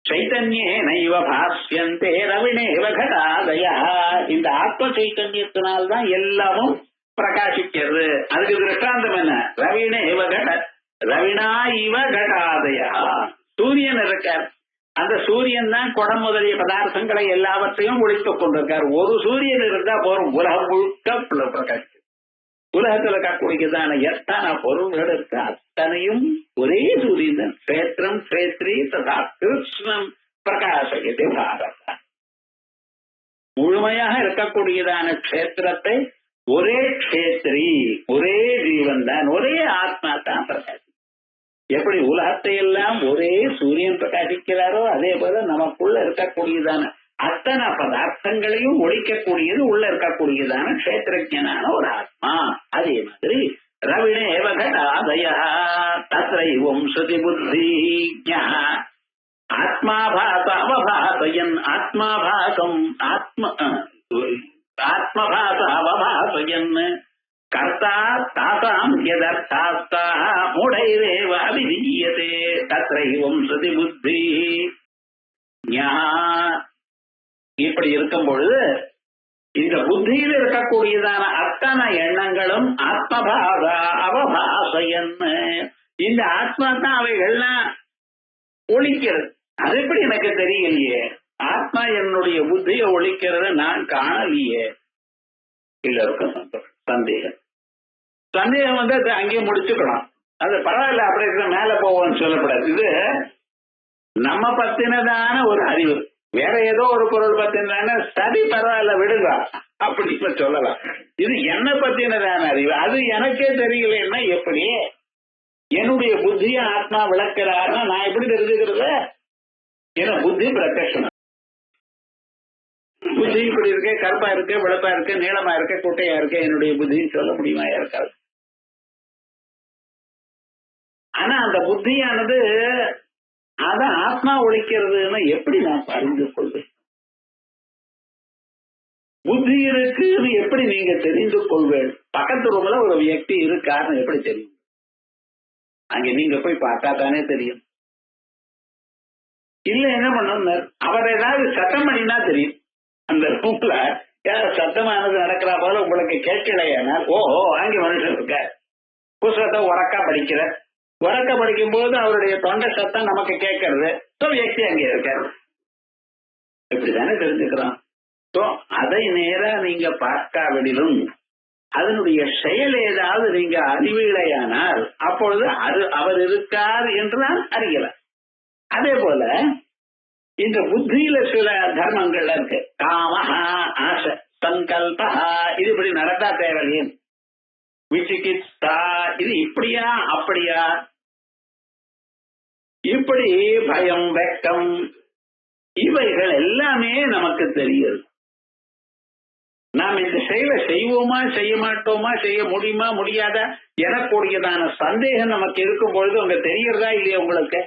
சைத்தன்யே நைவ பாஸ்யந்தே ரவிணேவ கடாதயா. இந்த ஆத்ம சைத்தன்யத்தினால்தான் எல்லாமும் பிரகாசிக்கிறது. அதுக்கு திருஷ்டாந்தம் என்ன? ரவிணேவ கட ரவிணா இவ கடாதயா. சூரியன் இருக்கார், அந்த சூரியன் தான் குடம் முதலிய பதார்த்தங்களை எல்லாவற்றையும் ஒழித்துக் கொண்டிருக்கார். ஒரு சூரியன் இருந்தா போரும், உலகம் முழுக்க பிரகாசிக்கும். உலகத்துல இருக்கக்கூடியதான எத்தனை பொருள்கள் இருக்கு அத்தனையும் ஒரே சூரியன் தான். கஷேத்திரம் கஷேத்ரி ததா கிருஷ்ணம் பிரகாசயத்தை பாரத. முழுமையாக இருக்கக்கூடியதான கஷேத்திரத்தை ஒரே கஷேத்ரி, ஒரே ஜீவன் தான், ஒரே ஆத்மா தான் பிரகாசி. எப்படி உலகத்தை எல்லாம் ஒரே சூரியன் பிரகாசிக்கிறாரோ அதே போல நமக்குள்ள இருக்கக்கூடியதான அத்தனை பதார்த்தங்களையும் ஒழிக்கக்கூடியது உள்ள இருக்கக்கூடியதான கஷேத்திரஜனான ஒரு ஆத்மா. அதே மாதிரி ரவிணேவ கடாதய தத்ரைவம் ஸ்ருதி புத்தி ஆத்மாபாச அவபாசயன் ஆத்மாபாசம் ஆத்மபாச அவபாசயன் கர்த்தா தாசாம் யதர்த்தாஸ்தா மூடைரேவ அபிதீயதே தத்ரைவம் ஸ்ருதி புத்தி இப்படி இருக்கும் பொழுது இந்த புத்தியில் இருக்கக்கூடியதான அத்தனை எண்ணங்களும் ஆத்மபாவா அவபாசையன்னு இந்த ஆத்மா தான் அவைகள்லாம் ஒழிக்கிறது. அது எப்படி எனக்கு தெரியலையே, ஆத்மா என்னுடைய புத்தியை ஒழிக்கிறது நான் காணலையே. எல்லாருக்கும் சந்தேகம். சந்தேகம் வந்து அது அங்கேயே முடிச்சுக்கணும். அது பரவாயில்ல, அப்படி மேல போவோம்னு சொல்லக்கூடாது. இது நம்ம பத்தினதான ஒரு அறிவு. வேற ஏதோ ஒரு பொருள் பத்தினதான சரி பரவாயில்ல விடுங்க அப்படின்னு சொல்லலாம். இது என்ன பத்தினதான அறிவு, அது எனக்கே தெரியலன்னா எப்படி? என்னுடைய புத்திய ஆத்மா விளக்கிறாருன்னா நான் எப்படி தெரிஞ்சுக்கிறது? ஏன்னா புத்தி பிரத்யட்சம். புத்தி இப்படி இருக்க, கருப்பா இருக்கு, வெளுப்பா இருக்கு, நீளமா இருக்க, குட்டையா இருக்க, என்னுடைய புத்தின்னு சொல்ல முடியுமா? இருக்காது. ஆனா அந்த புத்தியானது அதான் ஆத்மா ஒழிக்கிறதுன்னு எப்படி நான் அறிந்து கொள்வேன்? புத்தி இருக்குன்னு எப்படி நீங்க தெரிந்து கொள்வேன்? பக்கத்து ரூம்ல ஒரு வியக்தி இருக்காருன்னு எப்படி தெரியும்? அங்க நீங்க போய் பார்த்தா தானே தெரியும். இல்ல என்ன பண்ணணும், அவர் ஏதாவது சத்தம் பண்ணினா தெரியும். அந்த ரூம்ல ஏதாவது சத்தமானது நடக்கிறா போல உங்களுக்கு கேட்கலையானால், ஓஹோ அங்கே மனுஷன் இருக்க, புஸ்தகத்தை உறக்கா படிக்கிற, உறக்க படிக்கும் போது அவருடைய தொண்டை சத்தம் நமக்கு கேட்கறது, வியக்தி அங்கே இருக்காரு. இப்படித்தானே தெரிஞ்சுக்கிறோம். அதை நேரா நீங்க பார்க்காவிடிலும் அதனுடைய செயல் ஏதாவது நீங்க அறிவீழையானால் அப்பொழுது அது அவர் இருக்கார் என்று நான் அறியலாம். அதே போல இந்த புத்தியில சில தர்மங்கள் இருக்கு. காமஹா, ஆசை, சங்கல்பா, இது இப்படி நடத்தா தேவையே, விசிகித்சா, இது இப்படியா அப்படியா, இப்படி பயம், வெக்கம், இவைகள் எல்லாமே நமக்கு தெரியுது. நாம் இந்த செயலை செய்வோமா செய்ய மாட்டோமா, செய்ய முடியுமா முடியாதா எனக்கூடியதான சந்தேகம் நமக்கு இருக்கும் பொழுது உங்க தெரியறதா இல்லையா உங்களுக்கு?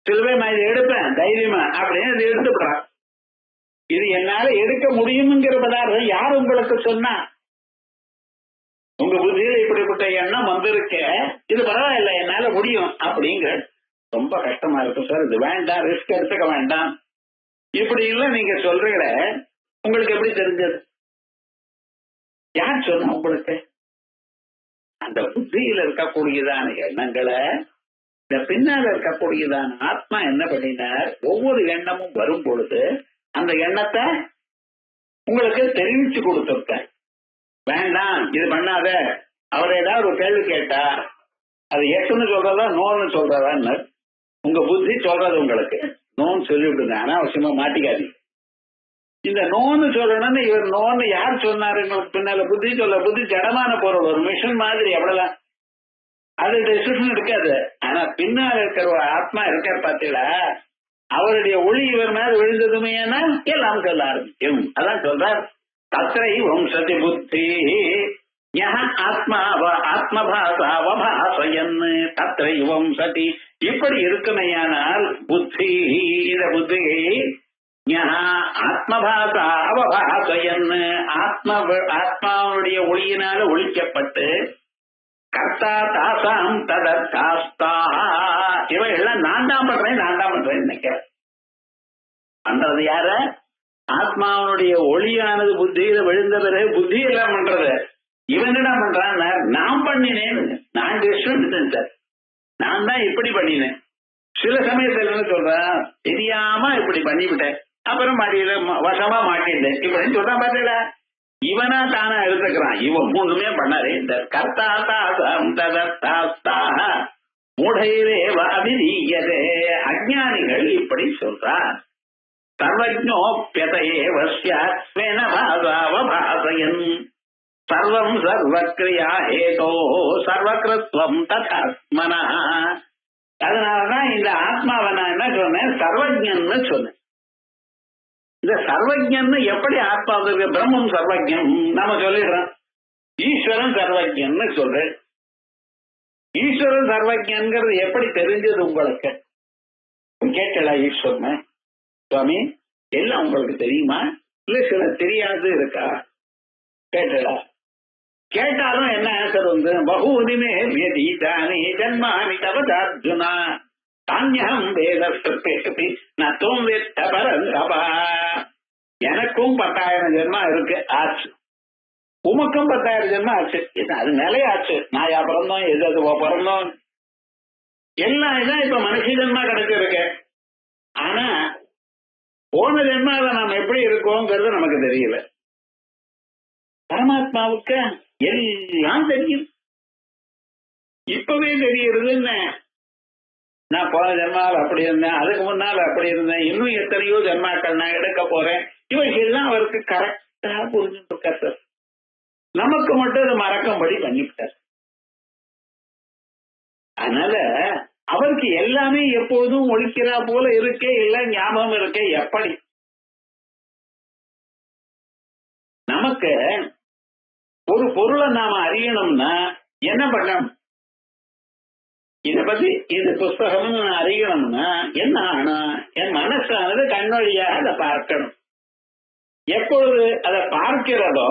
சிலவே நான் இதை எடுப்பேன் தைரியமா அப்படின்னு இதை எடுத்துடுறான். இது என்னால எடுக்க முடியுங்கிற பதார்த்தம் யார் உங்களுக்கு சொன்னா? உங்க புத்தியில இப்படிப்பட்ட எண்ணம் வந்திருக்க, இது பரவாயில்ல என்னால முடியும் அப்படிங்கிற. ரொம்ப கஷ்டமா இருக்கும் சார், இது வேண்டாம், ரிஸ்க் எடுத்துக்க வேண்டாம் இப்படி எல்லாம் நீங்க சொல்றீங்கள, உங்களுக்கு எப்படி தெரிஞ்சது? யார் சொன்ன உங்களுக்கு? அந்த புத்தியில இருக்கக்கூடியதான எண்ணங்களை இந்த பின்னால இருக்கக்கூடியதான ஆத்மா என்ன பண்ணினார்? ஒவ்வொரு எண்ணமும் வரும் பொழுது அந்த எண்ணத்தை உங்களுக்கு தெரிவிச்சு கொடுத்துருக்க. வேண்டாம் இது பண்ணாத, அவர் ஏதாவது ஒரு கேள்வி கேட்டா அது எஸ்ன்னு சொல்றதா நோன்னு சொல்றதான்னு உங்க புத்தி சொல்றது உங்களுக்கு நோன்னு சொல்லிவிடுங்க. அனாவசியமா மாட்டிக்காதீங்க. இந்த நோன்னு சொல்லணும்னு இவர் நோன்னு யார் சொன்னாரு? பின்னால புத்தி சொல்ல. புத்தி ஜடமான பொருள், ஒரு மிஷின் மாதிரி, அவ்வளவுதான். அது டெசிஷன் இருக்காது. ஆனா பின்னால இருக்கிற ஒரு ஆத்மா இருக்கார் பாத்தீங்களா, அவருடைய ஒளி இவர் மேல விழுந்ததுமே எல்லாம் சொல்ல ஆரம்பிக்கும். அதான் சொல்றார், தத்ரை வம்சதி புத்தி ஆத்மபாசாவபாசயன் தத்ரை வம்சதி. இப்படி இருக்குமையானால் புத்தி, இந்த புத்தியை ஆத்மபாசா அவபாசயன், ஆத்மாவுடைய ஒளியினால ஒழிக்கப்பட்டு கர்த்தா தாசாம் ததர்த்தாஸ்தா, இவையெல்லாம் நான் தான் பண்றேன் நினைக்கிறேன். பண்றது யார? ஆத்மாவனுடைய ஒளியானது புத்தியில விழுந்த பிறகு புத்தி எல்லாம் பண்றது. இவன் என்ன பண்றான்? நான் பண்ணினேன், நான் டிஸ்டன்ஸ் சார், நான் தான் இப்படி பண்ணினேன். சில சமயத்துல என்ன சொல்றேன், தெரியாம இப்படி பண்ணிவிட்டேன், அப்புறம் மாட்டியில வசமா மாட்டிட்டேன் இப்படின்னு சொல்றான் பாத்தீங்களா? இவனா தானா எடுத்துக்கிறான். இவன் மூணுமே பண்ணாரு. இந்த கர்த்தா தாசம் ததர்த்தாஸ்தா மூடைரேவ அபிதீயதே, அஞ்ஞானிகள் இப்படி சொல்றார். சர்வஜ்ஞோப்யதயேவ ஸ்யாத் ஸ்வேன பாசாவபாசயன் சர்வம் சர்வக்ரியா ஹேதோ சர்வக்ருத்வம் ததாத்மனஹ. அதனாலதான் இந்த ஆத்மாவை நான் என்ன சொன்னேன்? சர்வஜன்னு சொன்னேன். இந்த சர்வஜன்னு எப்படி ஆத்மாவுக்கு? பிரம்மம் சர்வஜன் நம்ம சொல்லிடுறோம், ஈஸ்வரன் சர்வஜன்னு சொல்றேன். ஈஸ்வரன் சர்வஜன்கிறது எப்படி தெரிஞ்சது உங்களுக்கு? கேட்டலா ஈஸ்வரன் சுவாமி எல்லாம் உங்களுக்கு தெரியுமா? இல்ல சில தெரியாது இருக்கா? கேட்டலா? கேட்டாலும் என்ன ஆன்சர் வந்து, பகூதிமே வியதீதானி ஜன்மானி தவதார்ஜுனா, தானியம் வேத பேசி நத்தும் வெட்ட பரந்தபா. எனக்கும் 10,000 ஜென்மா இருக்கு ஆச்சு, உமக்கும் 10,000 ஜென்மா ஆச்சு. அது நிலையாச்சு. நான் யா பிறந்தோம், எது அது பிறந்தோம், எல்லாம் இதான் இப்ப மனுஷ ஜென்மா கிடைச்சிருக்கு. ஆனா போன ஜென்மாவை நாம எப்படி இருக்கோங்கிறது நமக்கு தெரியல. பரமாத்மாவுக்கு எல்லாம் தெரியும், இப்பவே தெரியுதுன்னு. நான் போன ஜென்மாவில் அப்படி இருந்தேன், அதுக்கு முன்னால் அப்படி இருந்தேன், இன்னும் எத்தனையோ ஜென்மாக்கள் நான் எடுக்க போறேன், இவைகள்லாம் அவருக்கு கரெக்டா புரிஞ்சுட்டு இருக்கார் சார். நமக்கு மட்டும் அது மறக்கும்படி பண்ணிவிட்டார். அதனால அவருக்கு எல்லாமே எப்போதும் ஒழிக்கிறா போல இருக்கே, இல்ல ஞாபகம் இருக்கே. எப்படி நமக்கு ஒரு பொருளை நாம அறியணும்னா என்ன பண்ணணும்? இத பத்தி இது புஸ்தகம் அறியணும்னா என்ன ஆகணும்? என் மனசானது கண்ணொழியா அதை பார்க்கணும். எப்பொழுது அதை பார்க்கிறதோ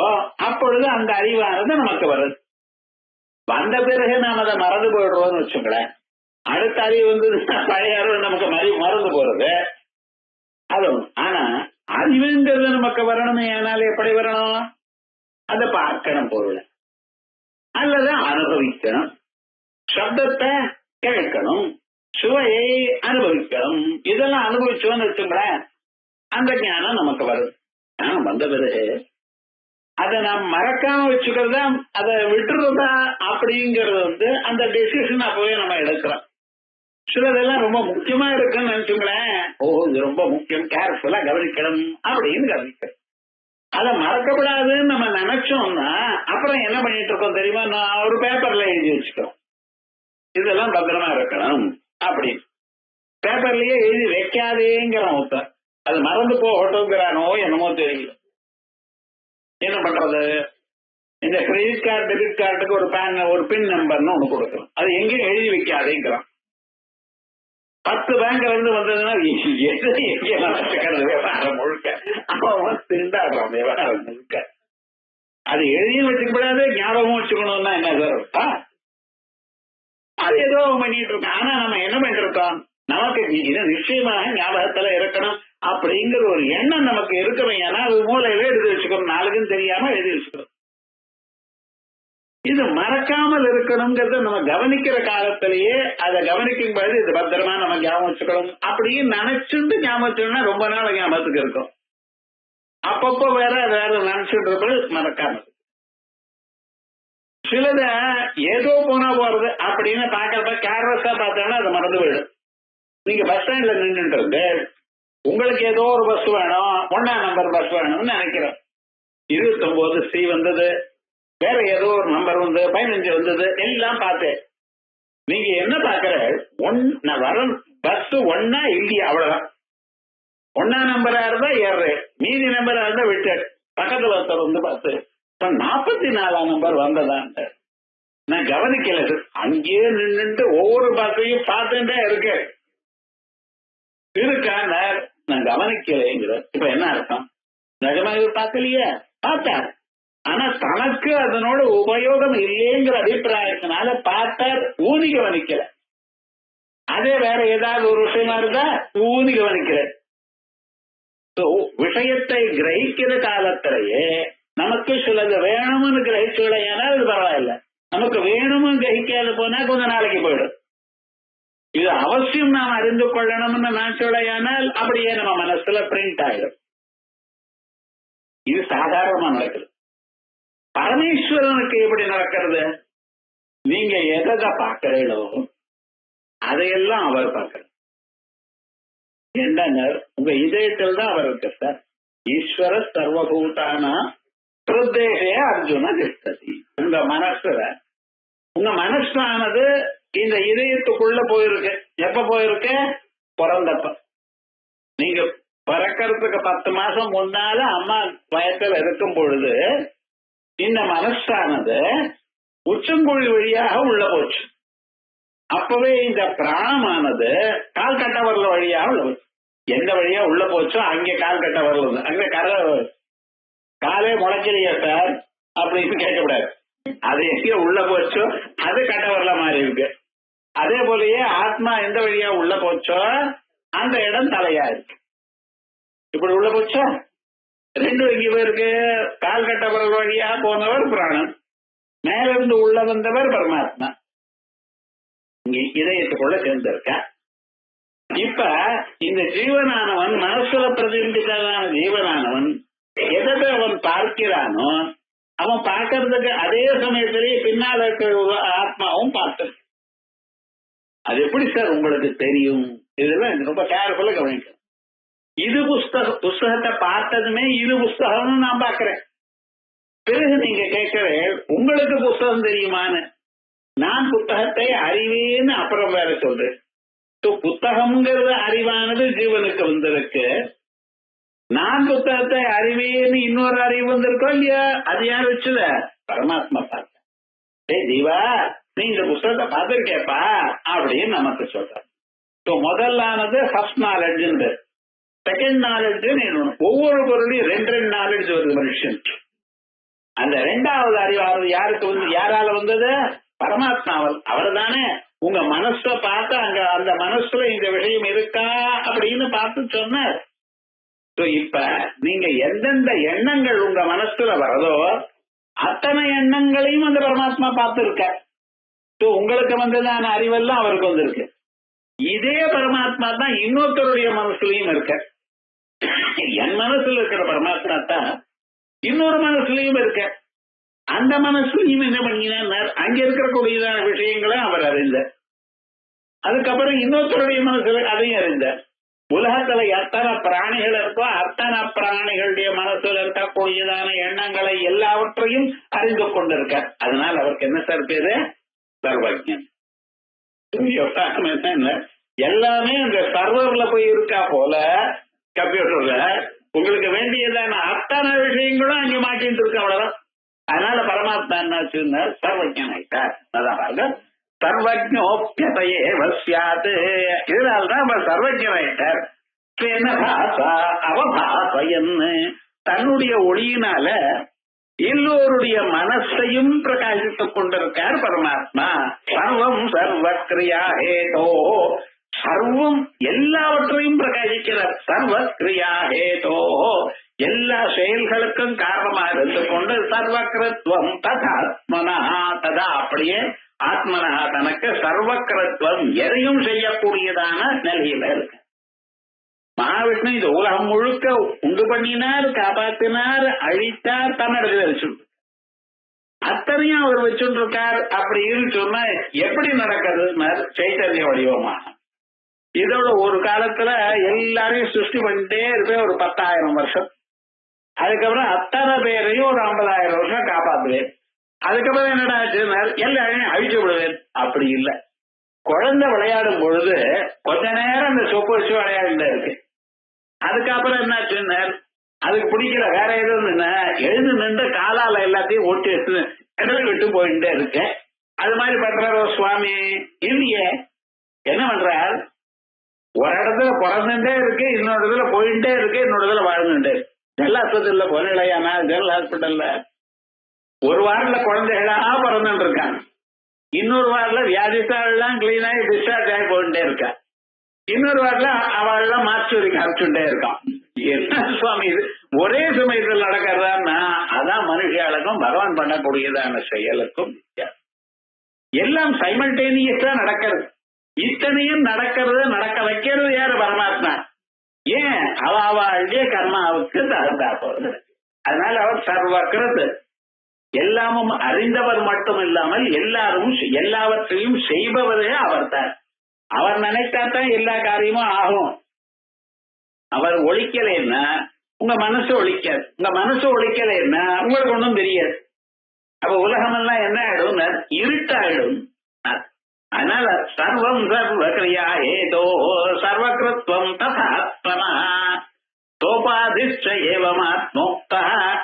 அப்பொழுது அந்த அறிவானது நமக்கு வருது. வந்த பிறகு நாம் அதை மறந்து போயிடுறோம்னு வச்சுங்களேன். அடுத்த அறிவு வந்து பழைய அறிவு நமக்கு மறந்து போறது அது. ஆனா அறிவுங்கிறது நமக்கு வரணும். ஏனால எப்படி வரணும்? அதை பார்க்கணும் பொருளை, அல்லது அனுபவிக்கணும், சப்தத்தை கேட்கணும், சுவையை அனுபவிக்கணும். இதெல்லாம் அனுபவிச்சோன்னு வச்சுங்களேன், அந்த ஞானம் நமக்கு வருது. ஞானம் வந்த பிறகு அதை நாம் மறக்காம வச்சுக்கிறதா அதை விட்டுறதா அப்படிங்கறது வந்து அந்த டெசிஷன் அப்பவே நம்ம எடுக்கிறோம். சிலதெல்லாம் ரொம்ப முக்கியமா இருக்குன்னு நினைச்சுங்களேன், இது ரொம்ப முக்கியம், கேர்ஃபுல்லா கவனிக்கணும் அப்படின்னு கவனிக்கிறோம். அதை மறக்கப்படாதுன்னு நம்ம நினைச்சோம்னா அப்புறம் என்ன பண்ணிட்டு இருக்கோம் தெரியுமா? நான் ஒரு பேப்பர்ல எழுதி வச்சுக்கிறோம், இதெல்லாம் பத்திரமா இருக்கணும் அப்படின்னு. பேப்பர்லயே எழுதி வைக்காதேங்கிறான் ஒருத்தன், அது மறந்து போகட்டும்ங்கிறானோ என்னமோ தெரியல. என்ன பண்றது? இந்த கிரெடிட் கார்டு டெபிட் கார்டுக்கு ஒரு பின் நம்பர்னு ஒண்ணு கொடுக்கணும், அது எங்கேயும் எழுதி வைக்காதேங்கிறான். 10 பேங்க்ல இருந்து வந்ததுன்னா எங்க நடக்கிறது விவகாரம் முழுக்க அவன் திண்டாடுறான் விவகாரம் முழுக்க. அது எழுதியும் வச்சுக்கப்படாது, ஞாபகமும் வச்சுக்கணும்னா என்ன சார்? அது ஏதோ பண்ணிட்டு இருக்கோம். ஆனா நம்ம என்ன பண்ணிட்டு இருக்கோம்? நமக்கு இது நிச்சயமாக ஞாபகத்துல இருக்கணும் அப்படிங்கிற ஒரு எண்ணம் நமக்கு இருக்கணும். ஏன்னா அது மூலையில எழுதி வச்சுக்கணும், நாளுக்குன்னு தெரியாம எழுதி வச்சுக்கணும். இது மறக்காமல் இருக்கணுங்கிறத நம்ம கவனிக்கிற காலத்திலேயே அதை கவனிக்கும் போது இது பத்திரமா நம்ம ஞாபகம் வச்சுக்கணும் அப்படின்னு நினைச்சுட்டு ஞாபகம் வச்சுக்கணும்னா ரொம்ப நாள் ஞாபகத்துக்கு இருக்கும். அப்பப்போ வேற நினைச்சுட்டு மறக்காம. சிலத ஏதோ போனா போறது அப்படின்னு பாக்கிறப்ப கேர்லெஸ்ஸா பார்த்தோம்னா அதை மறந்து போயிடும். நீங்க பஸ் ஸ்டாண்ட்ல நின்றுட்டு இருந்து உங்களுக்கு ஏதோ ஒரு பஸ் வேணும், 1ஆம் நம்பர் பஸ் வேணும்னு நினைக்கிறோம். 29C வந்தது, வேற ஏதோ ஒரு நம்பர் வந்து 15 வந்தது, எல்லாம் பார்த்தேன். நீங்க என்ன பாக்குற? வர பஸ் ஒன்னா இல்லையா, அவ்வளவுதான். 1ஆம் நம்பரா இருந்தா ஏறு, மீதி நம்பரா இருந்தா விட்டு. பக்கத்துல ஒருத்தர் வந்து பார்த்து 44ஆம் நம்பர் வந்ததான் நான் கவனிக்கல. அங்கேயே நின்றுட்டு ஒவ்வொரு பஸ்ஸையும் பார்த்துட்டே இருக்கு நான் கவனிக்கலைங்கிற. இப்ப என்ன அர்த்தம்? நிஜமாக பார்க்கலையே, பார்த்தார், ஆனா தனக்கு அதனோட உபயோகம் இல்லைங்கிற அபிப்பிராயத்தினால பார்த்தார், ஊதி கவனிக்கல. அதே வேற ஏதாவது ஒரு விஷயமா இருந்தா ஊதி கவனிக்கிற. விஷயத்தை கிரகிக்கிற காலத்திலேயே நமக்கு சிலது வேணும்னு கிரகிச்சுடையானா அது பரவாயில்ல, நமக்கு வேணும்னு கிரகிக்காத போனா கொஞ்ச நாளைக்கு போயிடும். இது அவசியம் நாம் அறிந்து கொள்ளணும்னு நினைச்சுடையானால் அப்படியே நம்ம மனசுல பிரிண்ட் ஆயிடும். இது சாதாரணமா நடக்குது. பரமேஸ்வரனுக்கு எப்படி நடக்கிறது? நீங்க எதை பார்க்கிறீங்களோ அதையெல்லாம் அவர் பார்க்கிறார். என்னங்க, உங்க இதயத்தில் தான் அவர் இருக்கு சார். ஈஸ்வர சர்வபூதானா பிரதேசே அர்ஜுன திஷ்டதி. உங்க மனசானது இந்த இதயத்துக்குள்ள போயிருக்கு. எப்ப போயிருக்கு? பிறந்தப்ப. நீங்க பிறக்கிறதுக்கு 10 மாசம் முன்னால அம்மா வயத்துல இருக்கும் பொழுது இந்த மனசானது உச்சங்குழி வழியாக உள்ள போச்சு. அப்பவே இந்த பிராணமானது கால் கட்ட வரல வழியாக உள்ள போச்சு. எந்த வழியா உள்ள போச்சோ அங்கே கால் கட்ட வரல, அங்க காலே முளைக்கலையா சார் அப்படின்னு கேட்கக்கூடாது. அது எங்க உள்ள போச்சோ அது கட்ட வரல மாதிரி இருக்கு. அதே போலயே ஆத்மா எந்த வழியா உள்ள போச்சோ அந்த இடம் தலையா இருக்கு. இப்படி உள்ள போச்சோ ரெண்டு எங்க போயிருக்கு? கால் கட்டவர் வழியா போனவர் பிராணன், மேல இருந்து உள்ள வந்தவர் பரமாத்மா, இங்க இதயத்துக்குள்ள சேர்ந்திருக்க. இப்ப இந்த ஜீவனானவன், மனசுல பிரதிநிதிக்கான ஜீவனானவன் எதை அவன் பார்க்கிறானோ அவன் பார்க்கறதுக்கு அதே சமயத்திலேயே பின்னால் இருக்கிற ஆத்மாவும் பார்த்து. அது எப்படி சார் உங்களுக்கு தெரியும்? இதெல்லாம் ரொம்ப கேர்ஃபுல்லா கவனிக்கணும். இது புஸ்தகத்தை பார்த்ததுமே இது புஸ்தகம்னு நான் பாக்குறேன். பிறகு நீங்க கேட்கிறேன் உங்களுக்கு புஸ்தகம் தெரியுமான்னு. நான் புத்தகத்தை அறிவேன்னு அப்புறம் வேற சொல்றேன். புத்தகம்ங்கிறது அறிவானது ஜீவனுக்கு வந்திருக்கு. நான் புத்தகத்தை அறிவேன்னு இன்னொரு அறிவு வந்திருக்கோம் இல்லையா? அது யார் வச்சுத? பரமாத்மா பார்த்தேன். ஏய் ஜீவா, நீ இந்த புத்தகத்தை பார்த்திருக்கேப்பா அப்படின்னு நமக்கு சொல்ற. முதலானது ஃபர்ஸ்ட் நாலேஜ், செகண்ட் நாலேஜ். ஒவ்வொரு பொருளையும் ரெண்டு நாலேஜ் வருது மனுஷன். அந்த ரெண்டாவது அறிவானது யாருக்கு வந்து, யாரால வந்தது? பரமாத்மாவல். அவர் தானே உங்க மனச பார்த்து அங்க அந்த மனசுல இந்த விஷயம் இருக்கா அப்படின்னு பார்த்து சொன்னார். இப்ப நீங்க எந்தெந்த எண்ணங்கள் உங்க மனசுல வரதோ அத்தனை எண்ணங்களையும் அந்த பரமாத்மா பார்த்து இருக்க. உங்களுக்கு வந்ததான அறிவெல்லாம் அவருக்கு வந்திருக்கு. இதே பரமாத்மா தான் இன்னொருத்தருடைய மனசுலயும் இருக்க. என் மனசுல இருக்கிற பரமாத்மா தான் இன்னொரு மனசுலயும் இருக்க. அந்த மனசுலயும் என்ன பண்ணினார்? அங்க இருக்கக்கூடியதான விஷயங்களை அவர் அறிந்தார். அதுக்கப்புறம் இன்னொருத்தருடைய மனசுல அதையும் அறிந்தார். உலகத்துல எத்தனை பிராணிகள் இருக்கோ அத்தனை பிராணிகளுடைய மனசுல இருக்கக்கூடியதான எண்ணங்களை எல்லாவற்றையும் அறிந்து கொண்டிருக்க. அதனால அவருக்கு என்ன சார் பேரு? சர்வஜன். எல்லாமே அந்த சர்வர்ல போய் இருக்கா போல கம்ப்யூட்டர்ல உங்களுக்கு வேண்டியதான அத்தனை விஷயங்களும் அங்க மாட்டிட்டு இருக்கு. அவ்வளவுதான். அதனால பரமாத்மா என்ன சர்வஜன் ஆயிட்டார். அதான் பாருங்க, சர்வஜோப்யதையே வசியாது. இதனால்தான் அவர் சர்வஜன் ஆயிட்டார். அவபாசையன்னு தன்னுடைய ஒளியினால எல்லோருடைய மனசையும் பிரகாசித்துக் கொண்டிருக்கார் பரமாத்மா. சர்வம் சர்வக்ரியா ஹேதோ, சர்வம் எல்லாவற்றையும் பிரகாசிக்கிறார். சர்வக்ரியா ஹேதோ, எல்லா செயல்களுக்கும் காரணமாக இருந்து கொண்டு சர்வகிருத்வம் ததாத்மனா, ததா அப்படியே ஆத்மனா தனக்கு சர்வகிருத்வம் எதையும் செய்யக்கூடியதான நிலையில இருக்கு. மகாவிஷ்ணு இந்த உலகம் முழுக்க உண்டு பண்ணினார், காப்பாற்றினார், அழித்தார், தன்னிடத்தில் வச்சுட்டு அத்தனையும் அவர் வச்சுட்டு இருக்கார். அப்படின்னு சொன்னா எப்படி நடக்கிறது? சைத்தன்ய வடிவமாக. இதோட ஒரு காலத்துல எல்லாரையும் சிருஷ்டி பண்ணிட்டே இருப்ப ஒரு 10,000 வருஷம். அதுக்கப்புறம் அத்தனை பேரையும் ஒரு 50,000 வருஷம் காப்பாற்றுவேன். அதுக்கப்புறம் என்னடா எல்லாரையும் அழிச்சு விடுவேன். அப்படி இல்லை. குழந்தை விளையாடும் பொழுது கொஞ்ச நேரம் அந்த சொப்பு வச்சு விளையாடுல இருக்கு. அதுக்கப்புறம் என்னாச்சுன்னா அதுக்கு பிடிக்கல, வேற எதுவும் எழுந்து நின்று காலால எல்லாத்தையும் ஒட்டி எடுத்து இடத்துல விட்டு போயிட்டே இருக்கேன். அது மாதிரி பண்றாரோ சுவாமி? இல்லையே. என்ன பண்றார்? ஒரு இடத்துல பிறந்துட்டே இருக்கு, இன்னொரு இடத்துல போயிட்டே இருக்கு, இன்னொரு இடத்துல வாழ்ந்துட்டே இருக்கு. ஜெல் ஆஸ்பத்திரியில போனிலையானா ஜெல் ஹாஸ்பிட்டல்ல ஒரு வாரத்துல குழந்தைகளா பிறந்துட்டு இருக்காங்க. இன்னொரு வாரத்துல வியாதித்தாள்லாம் கிளீன் ஆகி டிஸ்சார்ஜ் ஆகி போயிட்டே இருக்கா. இன்னொரு வாரத்துல அவள்லாம் மாற்றி வரைக்கும் அனுப்பிச்சுட்டே இருக்கான். என்ன சுவாமி இது? ஒரே சமயத்தில் நடக்கிறதான்னா அதான் மனுஷாளுக்கும் பகவான் பண்ணக்கூடியதான செயலுக்கும் எல்லாம் சைமல்டேனியஸா நடக்கிறது. இத்தனையும் நடக்கிறது, நடக்க வைக்கிறது யாரு? பரமாத்மா. ஏன்? அவளுடைய கர்மாவுக்கு தகுந்தா போறது. அதனால அவர் சர்வக்கிறது, எல்லாமும் அறிந்தவர் மட்டும் இல்லாமல் எல்லாரும் எல்லாவற்றையும் செய்பவரே அவர் தான். அவர் நினைத்தாத்தான் எல்லா காரியமும் ஆகும். அவர் ஒழிக்கலைன்னா உங்க மனசு ஒழிக்காது. உங்க மனசு ஒழிக்கலைன்னா உங்களுக்கு ஒன்றும் தெரியாது. அப்ப உலகம் எல்லாம் என்ன ஆயிடும்? இருட்டாயிடும். அதனால சர்வம் சர்வக்ரியா ஏதோ சர்வகிருத்வம் ததாத்மனா சோபாதிஷ்ட ஏவமாத்மோக்தா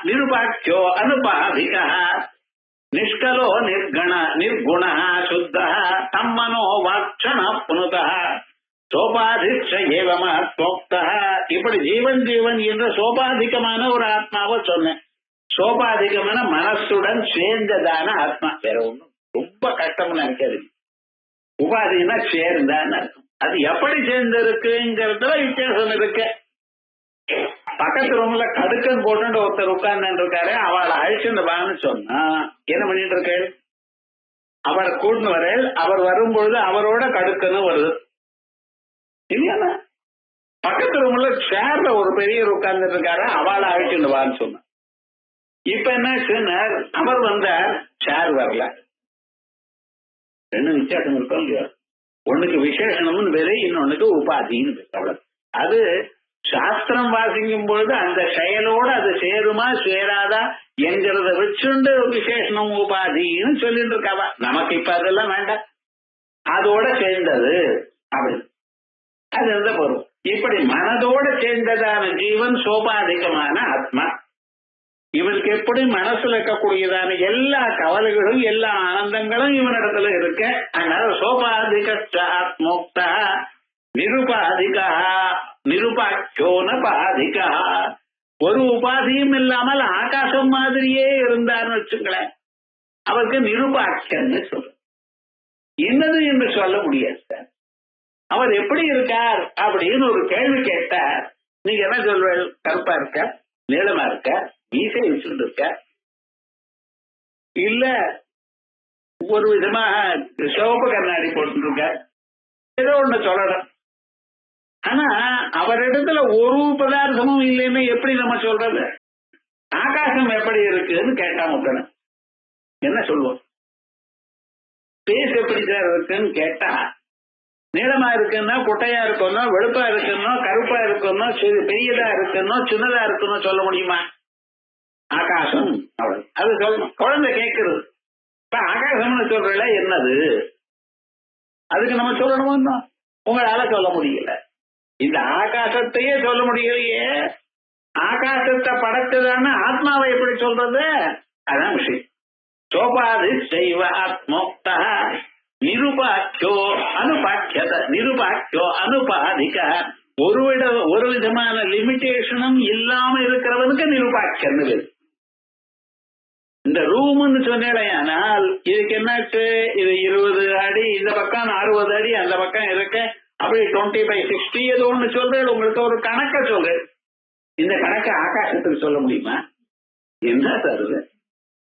நிருபாட்சோ அனுபாதிகா நிஷ்கலோ நிர்குண சுத்த தம்மனோ வாட்சண புனுதா சோபாதிஷ்ட ஏவமாத்மோக்தா. இப்படி ஜீவன் ஜீவன் என்ற சோபாதிகமான ஒரு ஆத்மாவை சொன்னேன். சோபாதிகமான மனசுடன் சேர்ந்ததான ஆத்மா. வேற ஒண்ணும் ரொம்ப கஷ்டம்னு நினைக்காது. உபாதினா சேர்ந்தான்னு அர்த்தம். அது எப்படி சேர்ந்து இருக்குங்கிறதுல வித்தியாசம் இருக்கு. பக்கத்து ரூம்ல கடுக்கன் போட்டு ஒருத்தர் உட்கார்ந்து இருக்காரு, அவளை அழிச்சுட்டு வான்னு சொன்னா என்ன பண்ணிட்டு இருக்க? அவரை கூட்டு வர, அவர் வரும்பொழுது அவரோட கடுக்கன்னு வருது இல்லையா? பக்கத்து ரூம்ல சேர்ல ஒரு பெரியவர் உட்கார்ந்து இருக்காரு, அவளை அழிச்சுட்டு வான்னு சொன்ன. இப்ப என்ன சொன்னார்? அவர் வந்தார், சேர் வரல. ரெண்டு வித்தியாசம் இருக்கும் இல்லையா? ஒண்ணுக்கு விசேஷனம்னு பேரு, இன்னொன்னுக்கு உபாதின்னு பேரு. அவ்வளவு. அது சாஸ்திரம் வாசிக்கும் பொழுது அந்த செயலோட அது சேருமா சேராதா என்கிறத வச்சுண்டு விசேஷனம் உபாதின்னு சொல்லிட்டு இருக்காவா. நமக்கு இப்ப அதெல்லாம் வேண்டாம், அதோட சேர்ந்தது அப்படி அது எந்த பொருள். இப்படி மனதோட சேர்ந்ததான ஜீவன் சோபாதிகமான ஆத்மா. இவனுக்கு எப்படி மனசுல இருக்கக்கூடியதான எல்லா கவலைகளும் எல்லா ஆனந்தங்களும் இவனிடத்துல இருக்க. அதனால சோபாதிக ஆத்மோக்தா நிருபாதிகா நிருபாக்கியோனபாதிகா. ஒரு உபாதியும் இல்லாமல் ஆகாசம் மாதிரியே இருந்தார்னு வச்சுங்களேன், அவருக்கு நிருபாக்கியன்னு சொல்ற. என்னது என்று சொல்ல முடியாது சார். அவர் எப்படி இருக்கார் அப்படின்னு ஒரு கேள்வி கேட்டார். நீங்க என்ன சொல்ற? கருப்பா இருக்க, நீளமா இருக்க, மீசை வச்சுட்டு இருக்க, இல்ல ஒரு விதமா சிவப்பு கண்ணாடி போட்டு இருக்க, ஏதோ ஒண்ணு சொல்லணும். ஆனா அவரிடத்துல ஒரு பதார்த்தமும் இல்லைன்னு எப்படி நம்ம சொல்றது? ஆகாசம் எப்படி இருக்குன்னு கேட்டா முக்கன என்ன சொல்லுவோம்? பேஸ் எப்படி சார் இருக்குன்னு கேட்டா, நீளமா இருக்குன்னா, குட்டையா இருக்கணும், வெளுப்பா இருக்கணும், கருப்பா இருக்கணும், பெரியதா இருக்கணும், சின்னதா இருக்கணும் சொல்ல முடியுமா? ஆகாசம் அவ்வளவு. அது சொல்லணும். குழந்தை கேட்கறது. இப்ப ஆகாசம்னு சொல்றல என்னது, அதுக்கு நம்ம சொல்லணுமோ? உங்களால சொல்ல முடியல. இந்த ஆகாசத்தையே சொல்ல முடியலையே, ஆகாசத்தை படைச்சதான ஆத்மாவை எப்படி சொல்றது? அதான் விஷயம். சோபாதி செய்வ ஆத்மோக்தா நிருபாக்கியோ அனுபாக்கியத நிருபாக்கியோ அனுபாதிக. ஒரு விதமான லிமிடேஷனும் இல்லாம இருக்கிறவனுக்கு நிருபாக்கியன்னு. இந்த ரூம்னு சொன்னேனால் இதுக்கு என்னாச்சு? இது 20 அடி இந்த பக்கம், 60 அடி அந்த பக்கம் இருக்கு, அப்படி 20/60 ஏதோ ஒண்ணு சொல்றேன். உங்களுக்கு ஒரு கணக்க சொல்றேன். இந்த கணக்கை ஆகாசத்துக்கு சொல்ல முடியுமா? என்ன தருது?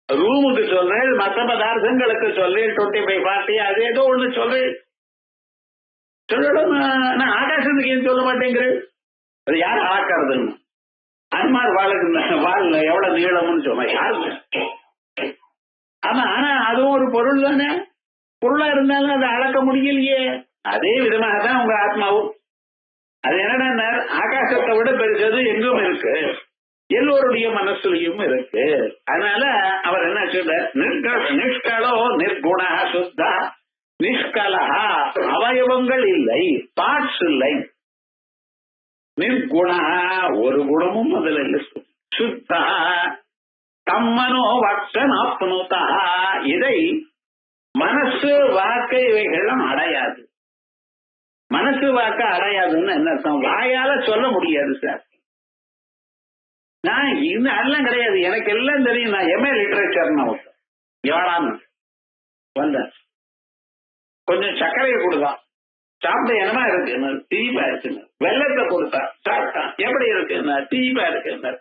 ரூமுக்கு சொல்றேன், மற்ற பதார்த்தங்களுக்கு சொல்றேன் 20/40 அது ஏதோ ஒண்ணு சொல்றேன். சொல்லணும். நான் ஆகாசத்துக்கு ஏன் சொல்ல மாட்டேங்கிறேன்? அது யார் அளக்கிறதுன்னு? அன்மார் வாழ் எவ்வளவு நீளம்னு சொன்ன யாருங்க? ஆமா, ஆனா அதுவும் ஒரு பொருள் தானே. பொருளா இருந்தாலும் அதை அளக்க முடியலையே. அதே விதமாக தான் உங்க ஆத்மாவும். அது என்னன்னா, ஆகாசத்தை விட பெருசது எங்கும் இருக்கு, எல்லோருடைய மனசுலையும் இருக்கு. அதனால அவர் என்ன சொல்ற? நிஷ்கலோ நிர்குணா சுத்தா நிஷ்கலா. அவயவங்கள் இல்லை, பார்ட்ஸ் இல்லை. நிர்குணா, ஒரு குணமும் அதுல இல்லை. சுத்தா தம்மனோ வக்ஷன் ஆப்னுதா. இதை மனசு வாக்கு இவைகளும் அடையாது. மனசு வாக்க அடையாதுன்னு என்ன அர்த்தம்? வாயால சொல்ல முடியாது சார். நான் இன்னும் அதெல்லாம் கிடையாது, எனக்கு எல்லாம் தெரியும். நான் எம்ஏ லிட்டரேச்சர்னு எவ்வளான்னு வந்தேன். கொஞ்சம் சர்க்கரையை கொடுத்தான், சாப்பிட்ட என்னமா இருக்குன்னு தீபா இருக்குன்னு. வெள்ளத்தை கொடுத்தார், சாப்பிட்டான், எப்படி இருக்குன்னு தீபா இருக்குன்னு.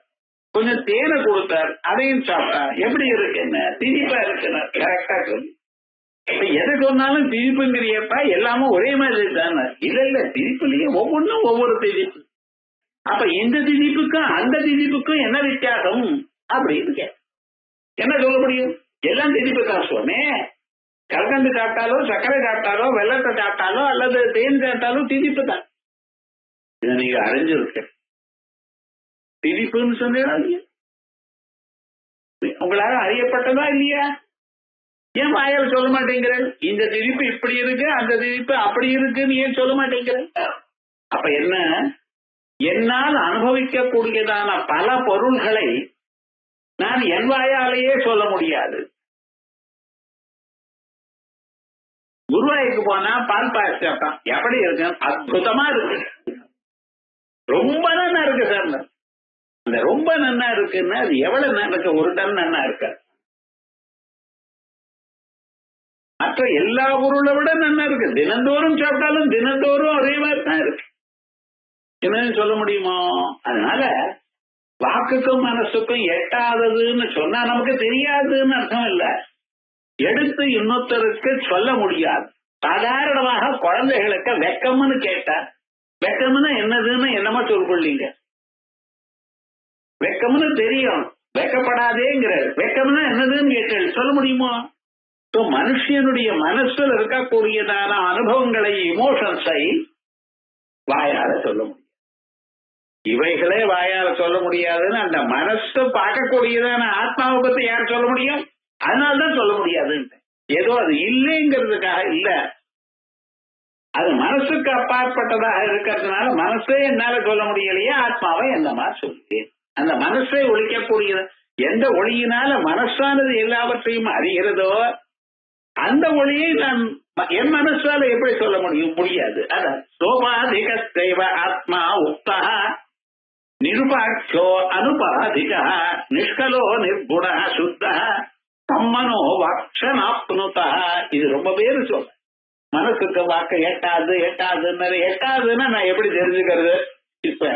கொஞ்சம் தேனை கொடுத்தார், அதையும் சாப்பிட்டான், எப்படி இருக்குன்னு தீபா இருக்குன்னு. கரெக்டா சொல்லு. எதை சொன்னாலும் திதிப்புங்கிறியப்பா, எல்லாமும் ஒரே மாதிரி தானே? இல்ல திதிப்புலயே ஒவ்வொன்றும் ஒவ்வொரு திதிப்பு. அப்ப இந்த திதிப்புக்கும் அந்த திதிப்புக்கும் என்ன வித்தியாசம் அப்படின்னு என்ன சொல்ல முடியும்? எல்லாம் திதிப்பு தான் சுவாமி. கல்கண்டு சாப்பிட்டாலோ, சர்க்கரை சாப்பிட்டாலோ, வெள்ளத்தை சாப்பிட்டாலோ அல்லது தேன் சாப்பிட்டாலும் திதிப்பு தான். இதை நீங்க அறிஞ்சிருக்க. திதிப்புன்னு சொன்னீங்களா? உங்களால அறியப்பட்டதா இல்லையா? ஏன் வாயால் சொல்ல மாட்டேங்கிறேன்? இந்த திதிப்பு இப்படி இருக்கு, அந்த திதிப்பு அப்படி இருக்குன்னு ஏன் சொல்ல மாட்டேங்கிறேன்? அப்ப என்ன? என்னால் அனுபவிக்கக்கூடியதான பல பொருள்களை நான் என் வாயாலேயே சொல்ல முடியாது. குருவாய்க்கு போனா பால் பாயசம் எப்படி இருக்கு? அற்புதமா இருக்கு, ரொம்ப நன்னா இருக்கு சார். அந்த ரொம்ப நன்னா இருக்குன்னா அது எவ்வளவு நன்னா? ஒரு டன் நன்னா இருக்க. மற்ற எல்லா பொருளை விட நல்லா இருக்கு. தினந்தோறும் சாப்பிட்டாலும் தினந்தோறும் ஒரே மாதிரி தான் இருக்கு. என்னன்னு சொல்ல முடியுமோ? அதனால வாக்குக்கும் மனசுக்கும் எட்டாததுன்னு சொன்னா நமக்கு தெரியாதுன்னு அர்த்தம் இல்ல. எடுத்து இன்னொருத்தருக்கு சொல்ல முடியாது. சாதாரணமாக குழந்தைகளுக்கு வெக்கம்னு கேட்டா, வெக்கம்னு என்னதுன்னு என்னமா சொல்லிங்க? வெக்கம்னு தெரியும், வெக்கப்படாதேங்கிற. வெக்கம்னா என்னதுன்னு கேட்டு சொல்ல முடியுமோ? மனுஷனுடைய மனசுல இருக்கக்கூடியதான அனுபவங்களை, இமோஷன்ஸை வாயால சொல்ல முடியும். இவைகளே வாயால சொல்ல முடியாதுன்னு அந்த மனசு பார்க்கக்கூடியதான ஆத்மாவை பத்தி யார் சொல்ல முடியும்? அதனால்தான் சொல்ல முடியாதுன்னு. ஏதோ அது இல்லைங்கிறதுக்காக இல்ல, அது மனசுக்கு அப்பாற்பட்டதாக இருக்கிறதுனால மனசே என்னால சொல்ல முடியலையே, ஆத்மாவை என்னமா சொல்லுவேன். அந்த மனசை ஒழிக்கக்கூடிய எந்த ஒளியினால மனசானது எல்லாவற்றையும் அறிகிறதோ அந்த ஒளியை நான் என் மனசால எப்படி சொல்ல முடியாது. அதான் சோபாதிக தெய்வ ஆத்மா உக்தா நிருபாட்சோ அனுபாதிக நிஷ்கலோ நிர்குண சுத்த கம்மனோ வாக்ஷனாப்னுதா. இது ரொம்ப பேரு சொல்ல. மனசுக்கு வாக்க எட்டாதுன்னா நான் எப்படி தெரிஞ்சுக்கிறது? இப்ப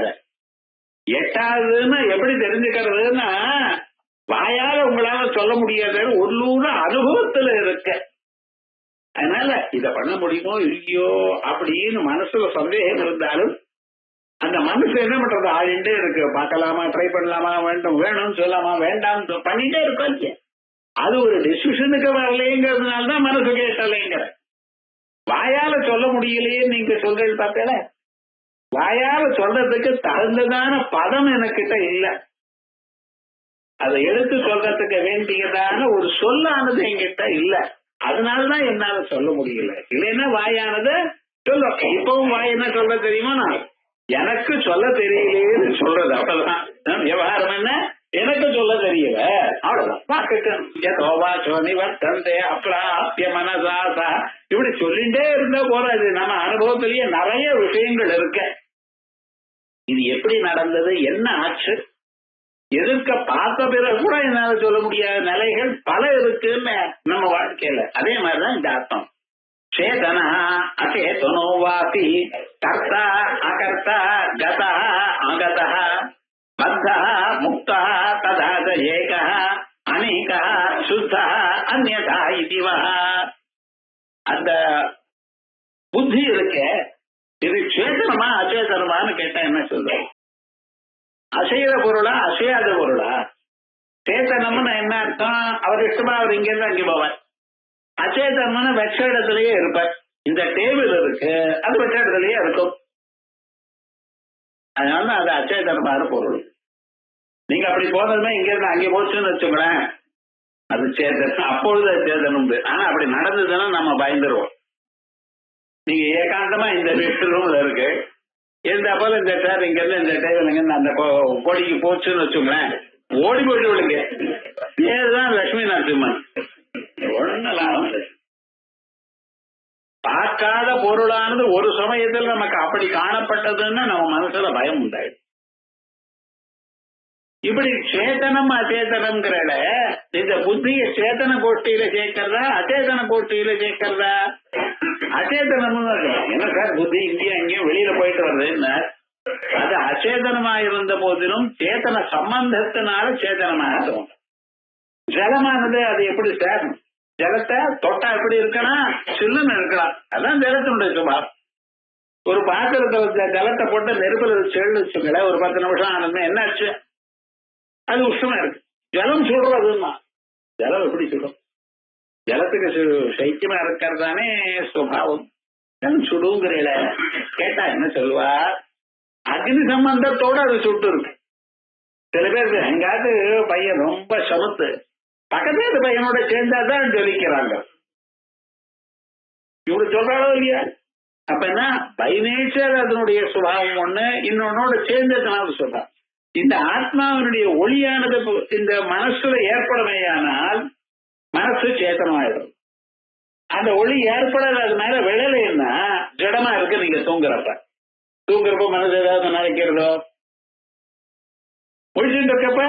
எட்டாதுன்னா எப்படி தெரிஞ்சுக்கிறதுன்னா வாயால உங்களால சொல்ல முடியாத உள்ளூர் அனுபவத்துல இருக்க. அதனால இத பண்ண முடியுமோ இல்லையோ அப்படின்னு மனசுல சந்தேகம் இருந்தாலும் அந்த மனசு என்ன பண்றது? ஆடிண்டே இருக்கு. பார்க்கலாமா, ட்ரை பண்ணலாமா, வேணும்னு சொல்லாமா, வேண்டாம் பண்ணிட்டே இருக்கோம். அது ஒரு டிசிஷனுக்கு வரலைங்கிறதுனாலதான் மனசு கேட்டலைங்கிற. வாயால சொல்ல முடியலையே நீங்க சொல்றது பார்த்தல. வாயால சொல்றதுக்கு தகுந்ததான பதம் எனக்கிட்ட இல்ல. அதை எடுத்து சொல்றதுக்கு வேண்டியதான ஒரு சொல்லானது என்கிட்ட இல்ல. அதனாலதான் என்னால சொல்ல முடியல. இல்லைன்னா வாயானது சொல்ல. இப்பவும் வாய் என்ன சொல்ல தெரியுமா? நான் எனக்கு சொல்ல தெரியலேன்னு சொல்றது. அவ்வளவுதான் விவகாரம். என்ன எனக்கு சொல்ல தெரியல, அவ்வளவுதான். மனசாசா இப்படி சொல்லிட்டே இருந்தா போறாது. நம்ம அனுபவத்திலேயே நிறைய விஷயங்கள் இருக்கு. இது எப்படி நடந்தது, என்ன ஆச்சு, எதிர்க்க பார்த்த பிறகு கூட என்னால சொல்ல முடியாத நிலைகள் பல இருக்குன்னு நம்ம வாழ்க்கையில. அதே மாதிரிதான் இந்த அர்த்தம். சேதனா அசேதனோ வாபி கர்த்தா அகர்த்தா கதா அகதா பத்தா முக்தா ததாத ஏகா அநேகா சுத்தா அந்யதா இதுவா. அந்த புத்தி இருக்க, இது சேதனமா அச்சேதனமான்னு கேட்டா என்ன சொல்றோம்? அசைகிற பொருளா அசையாத பொருளா? சேத்தனம்னு என்ன அர்த்தம்? அவர் இஷ்டமா அவர் இங்க இருந்து அங்கே போவார். அச்சேதனம்னு வெச்ச இடத்துலயே இருப்பார். இந்த டேபிள் இருக்கு, அது வெச்ச இடத்துலயே இருக்கும். அதனால அது அச்சேதனமான பொருள். நீங்க அப்படி போனதுமே இங்க இருந்து அங்கே போச்சுன்னு வச்சுக்கோங்களேன், அது சேதனம். அப்பொழுது அது சேதனம். ஆனா அப்படி நடந்ததுன்னா நம்ம பயந்துருவோம். நீங்க ஏகாந்தமா இந்த ரூம்ல இருக்கு, இந்த போல இந்த சேர் இங்க இருந்து இந்த டேபிள் இங்க இருந்து அந்த கோடிக்கு போச்சுன்னு வச்சுங்களேன், ஓடி போயிட்டு விடுங்க. பேருதான் லட்சுமி நரசிம்மன். ஒண்ணலாம் பார்க்காத பொருளானது ஒரு சமயத்தில் நமக்கு அப்படி காணப்பட்டதுன்னா நம்ம மனசுல பயம் உண்டாயிடும். இப்படி சேத்தனம் அச்சேதனம்ங்கிற இந்த புத்திய சேத்தன கோஷ்டியில சேர்க்கிறதா அச்சேதன கோஷ்டியில சேர்க்கிறதா? அச்சேதனம் என்ன சார் புத்தி இங்கேயும் அங்கேயும் வெளியில போயிட்டு வருதுன்னு. அது அச்சேதனமா இருந்த போதிலும் சேத்தன சம்பந்தத்தினால சேத்தனமாக தோணும். ஜலமானது அது எப்படி சார்? ஜலத்தை தொட்டா எப்படி இருக்கலாம்? சில்லுன்னு இருக்கலாம். அதான் ஜலத்தினுடைய சுபாவம். ஒரு பாத்திரத்தை ஜலத்தை போட்டு நெருப்புல செல்லு வச்சுக்கல, ஒரு 10 நிமிஷம் ஆனதுமே என்னாச்சு? அது உஷ்ணமா இருக்கு. ஜலம் சுடுறதுன்னா ஜலம் எப்படி சுடும்? ஜலத்துக்கு சைக்கியமா இருக்கிறதானே சுபாவம். ஜலம் சுடுங்கிற கேட்டா என்ன சொல்லுவா? அக்னி சம்பந்தத்தோட அது சுட்டு இருக்கு. சில பேருக்கு எங்காவது பையன் ரொம்ப சமத்து, பக்கத்து பையனோட சேர்ந்தாதான் ஜொலிக்கிறாங்க. இவரு சொல்றாளோ இல்லையா? அப்ப என்ன, பை நேச்சர் அதனுடைய சுபாவம் ஒண்ணு, இன்னொன்னோட சேர்ந்ததுனால சொல்றான். இந்த ஆத்மாவினுடைய ஒளியானது இந்த மனசுல ஏற்படமையானால் மனசு சேத்தனமாயிடும். அந்த ஒளி ஏற்படாத அது மேல விழலைன்னா ஜடமா இருக்கு. நீங்க தூங்குறப்ப மனசு ஏதாவது நினைக்கிறதோ ஒழிச்சுட்டு இருக்கப்ப,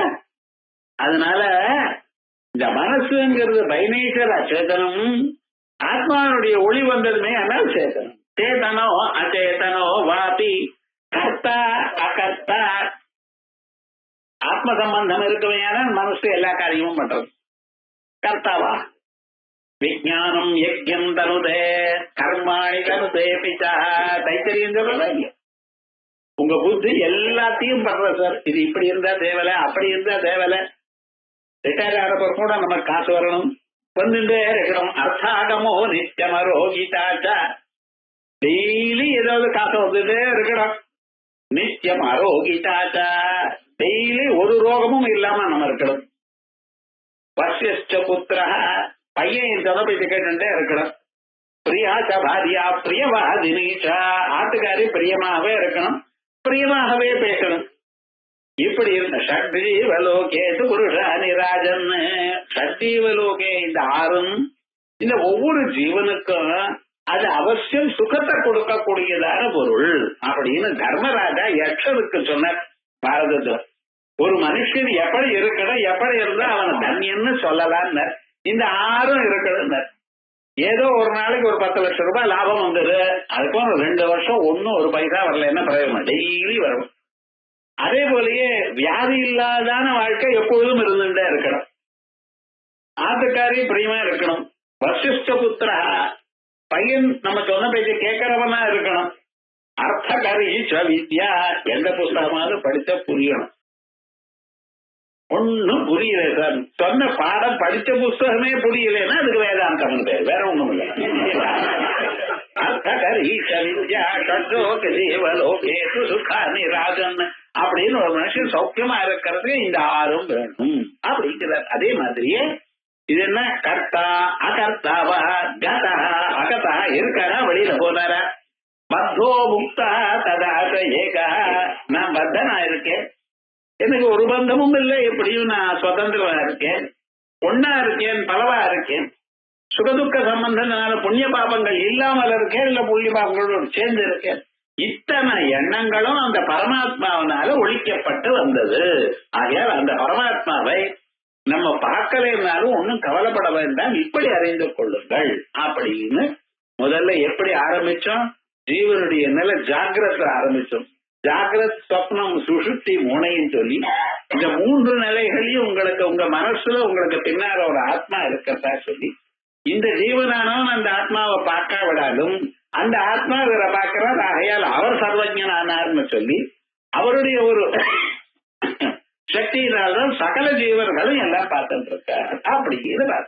அதனால இந்த மனசுங்கிறது பை நேச்சர் அச்சேதனம். ஆத்மாவுடைய ஒளி வந்ததுமே ஆனால் சேதனம். சேதனோ அச்சேதனோ வாபி கர்த்தா அகர்த்தா. ஆத்ம சம்பந்தம் இருக்கவையான மனசு எல்லா காரியமும் பண்றது. கர்த்தாவா விஜயானம் யஜ்யம் தனுதே கர்மாணி தனுதே பிச்சா. தைத்தறியும் சொல்றதா இல்லையா? உங்க புத்தி எல்லாத்தையும் பண்ற சார். இது இப்படி இருந்தா தேவலை, அப்படி இருந்தா தேவலை. ரிட்டையர் ஆகிறப்ப கூட நமக்கு காசு வரணும், வந்துட்டே இருக்கணும். அர்த்தாகமோ நித்தியமரோகிதாச்சா. டெய்லி ஏதாவது காசு வந்துட்டே இருக்கணும். நித்தியம் அரோகிதாச்சா. டெய்லி ஒரு ரோகமும் இல்லாம நம்ம இருக்கணும். வசிஷ்ட புத்திரா. பையன் தொடர்பு கேட்டுட்டே இருக்கணும். பிரியாச்ச பாரியா பிரியவாதினீச்சா. ஆட்டுக்காரி பிரியமாகவே இருக்கணும், பிரியமாகவே பேசணும். இப்படி இருந்த ஷட்ஜீவலோகேது புருஷானி ராஜன். ஷட்ஜீவலோகே இந்த ஆறும் இந்த ஒவ்வொரு ஜீவனுக்கும் அது அவசியம் சுகத்தை கொடுக்கக்கூடியதான பொருள் அப்படின்னு தர்மராஜா யக்ஷனுக்கு சொன்னார் பாரதத்துல. ஒரு மனுஷன் எப்படி இருக்கணும், எப்படி இருந்தா அவனை தன்யன்னு சொல்லலான்னு இந்த ஆறும் இருக்கணும். ஏதோ ஒரு நாளைக்கு ஒரு 10 லட்சம் ரூபாய் லாபம் வந்தது, அதுக்கும் 2 வருஷம் ஒன்னும் ஒரு பைசா வரல, என்ன பிரயோஜனம்? டெய்லி வரும். அதே போலயே வியாதி இல்லாதான வாழ்க்கை எப்பொழுதும் இருந்துட்டே இருக்கணும். ஆத்துக்காரி பிரியமா இருக்கணும். வசிஷ்ட புத்திரா. பையன் நம்ம சொன்ன பேச்சு கேட்கறவனா இருக்கணும். அர்த்தகரி வித்யா. எந்த புஸ்தகமாவது படிச்ச புரியணும். ஒன்னும் புரியல சார், சொன்ன பாடம் படிச்ச புஸ்தகமே புரியலன்னா அதுக்கு வேதாந்தம் பேர், வேற ஒண்ணும் இல்லை. அப்படின்னு ஒரு மனுஷன் சௌக்கியமா இருக்கிறதுக்கு இந்த ஆறும் வேணும் அப்படிங்கிறார். அதே மாதிரியே இது என்ன கர்த்தா அகர்த்தாவா கதா அகதா இருக்காரா, வெளியில போனாரா? பத்தோ முக்தா ததாச ஏகா. நான் பத்தனா இருக்கேன், எனக்கு ஒரு பந்தமும் இல்லை, எப்படியும் நான் சுதந்திரமா இருக்கேன், ஒன்னா இருக்கேன், பலவா இருக்கேன், சுகதுக்க சம்பந்தனால புண்ணிய பாபங்கள் இல்லாமல் இருக்கேன், இல்ல புண்ணிய பாபங்களோடு சேர்ந்து இருக்கேன். இத்தனை எண்ணங்களும் அந்த பரமாத்மாவனால ஒழிக்கப்பட்டு வந்தது. ஆகையால் அந்த பரமாத்மாவை நம்ம பார்க்கலைன்னாலும் ஒன்னும் கவலைப்பட வேண்டாம், இப்படி அறிந்து கொள்ளுங்கள் அப்படின்னு முதல்ல எப்படி ஆரம்பிச்சோம்? ஜீவனுடைய நிலை ஜாகிரத்தை ஆரம்பிச்சோம். ஜாகிரத், சொப்னம், சுஷுப்தி, மூணையும் சொல்லி இந்த 3 நிலைகளையும் உங்களுக்கு உங்க மனசுல உங்களுக்கு பின்னால ஒரு ஆத்மா இருக்கத்தா சொல்லி, இந்த ஜீவனானவன் அந்த ஆத்மாவை பார்க்க விடாலும் அந்த ஆத்மா இவரை பார்க்கிறார், ஆகையால் அவர் சர்வஜனானார்னு சொல்லி அவருடைய ஒரு சக்தியினால்தான் சகல ஜீவர்களும் எல்லாம் பார்த்துட்டு இருக்கார். அப்படி இதுதான்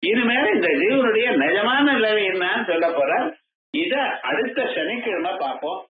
இனிமேல இந்த ஜீவனுடைய நிஜமான நிலை என்னன்னு சொல்ல போற. இத அடுத்த சனிக்கிழமை பார்ப்போம்.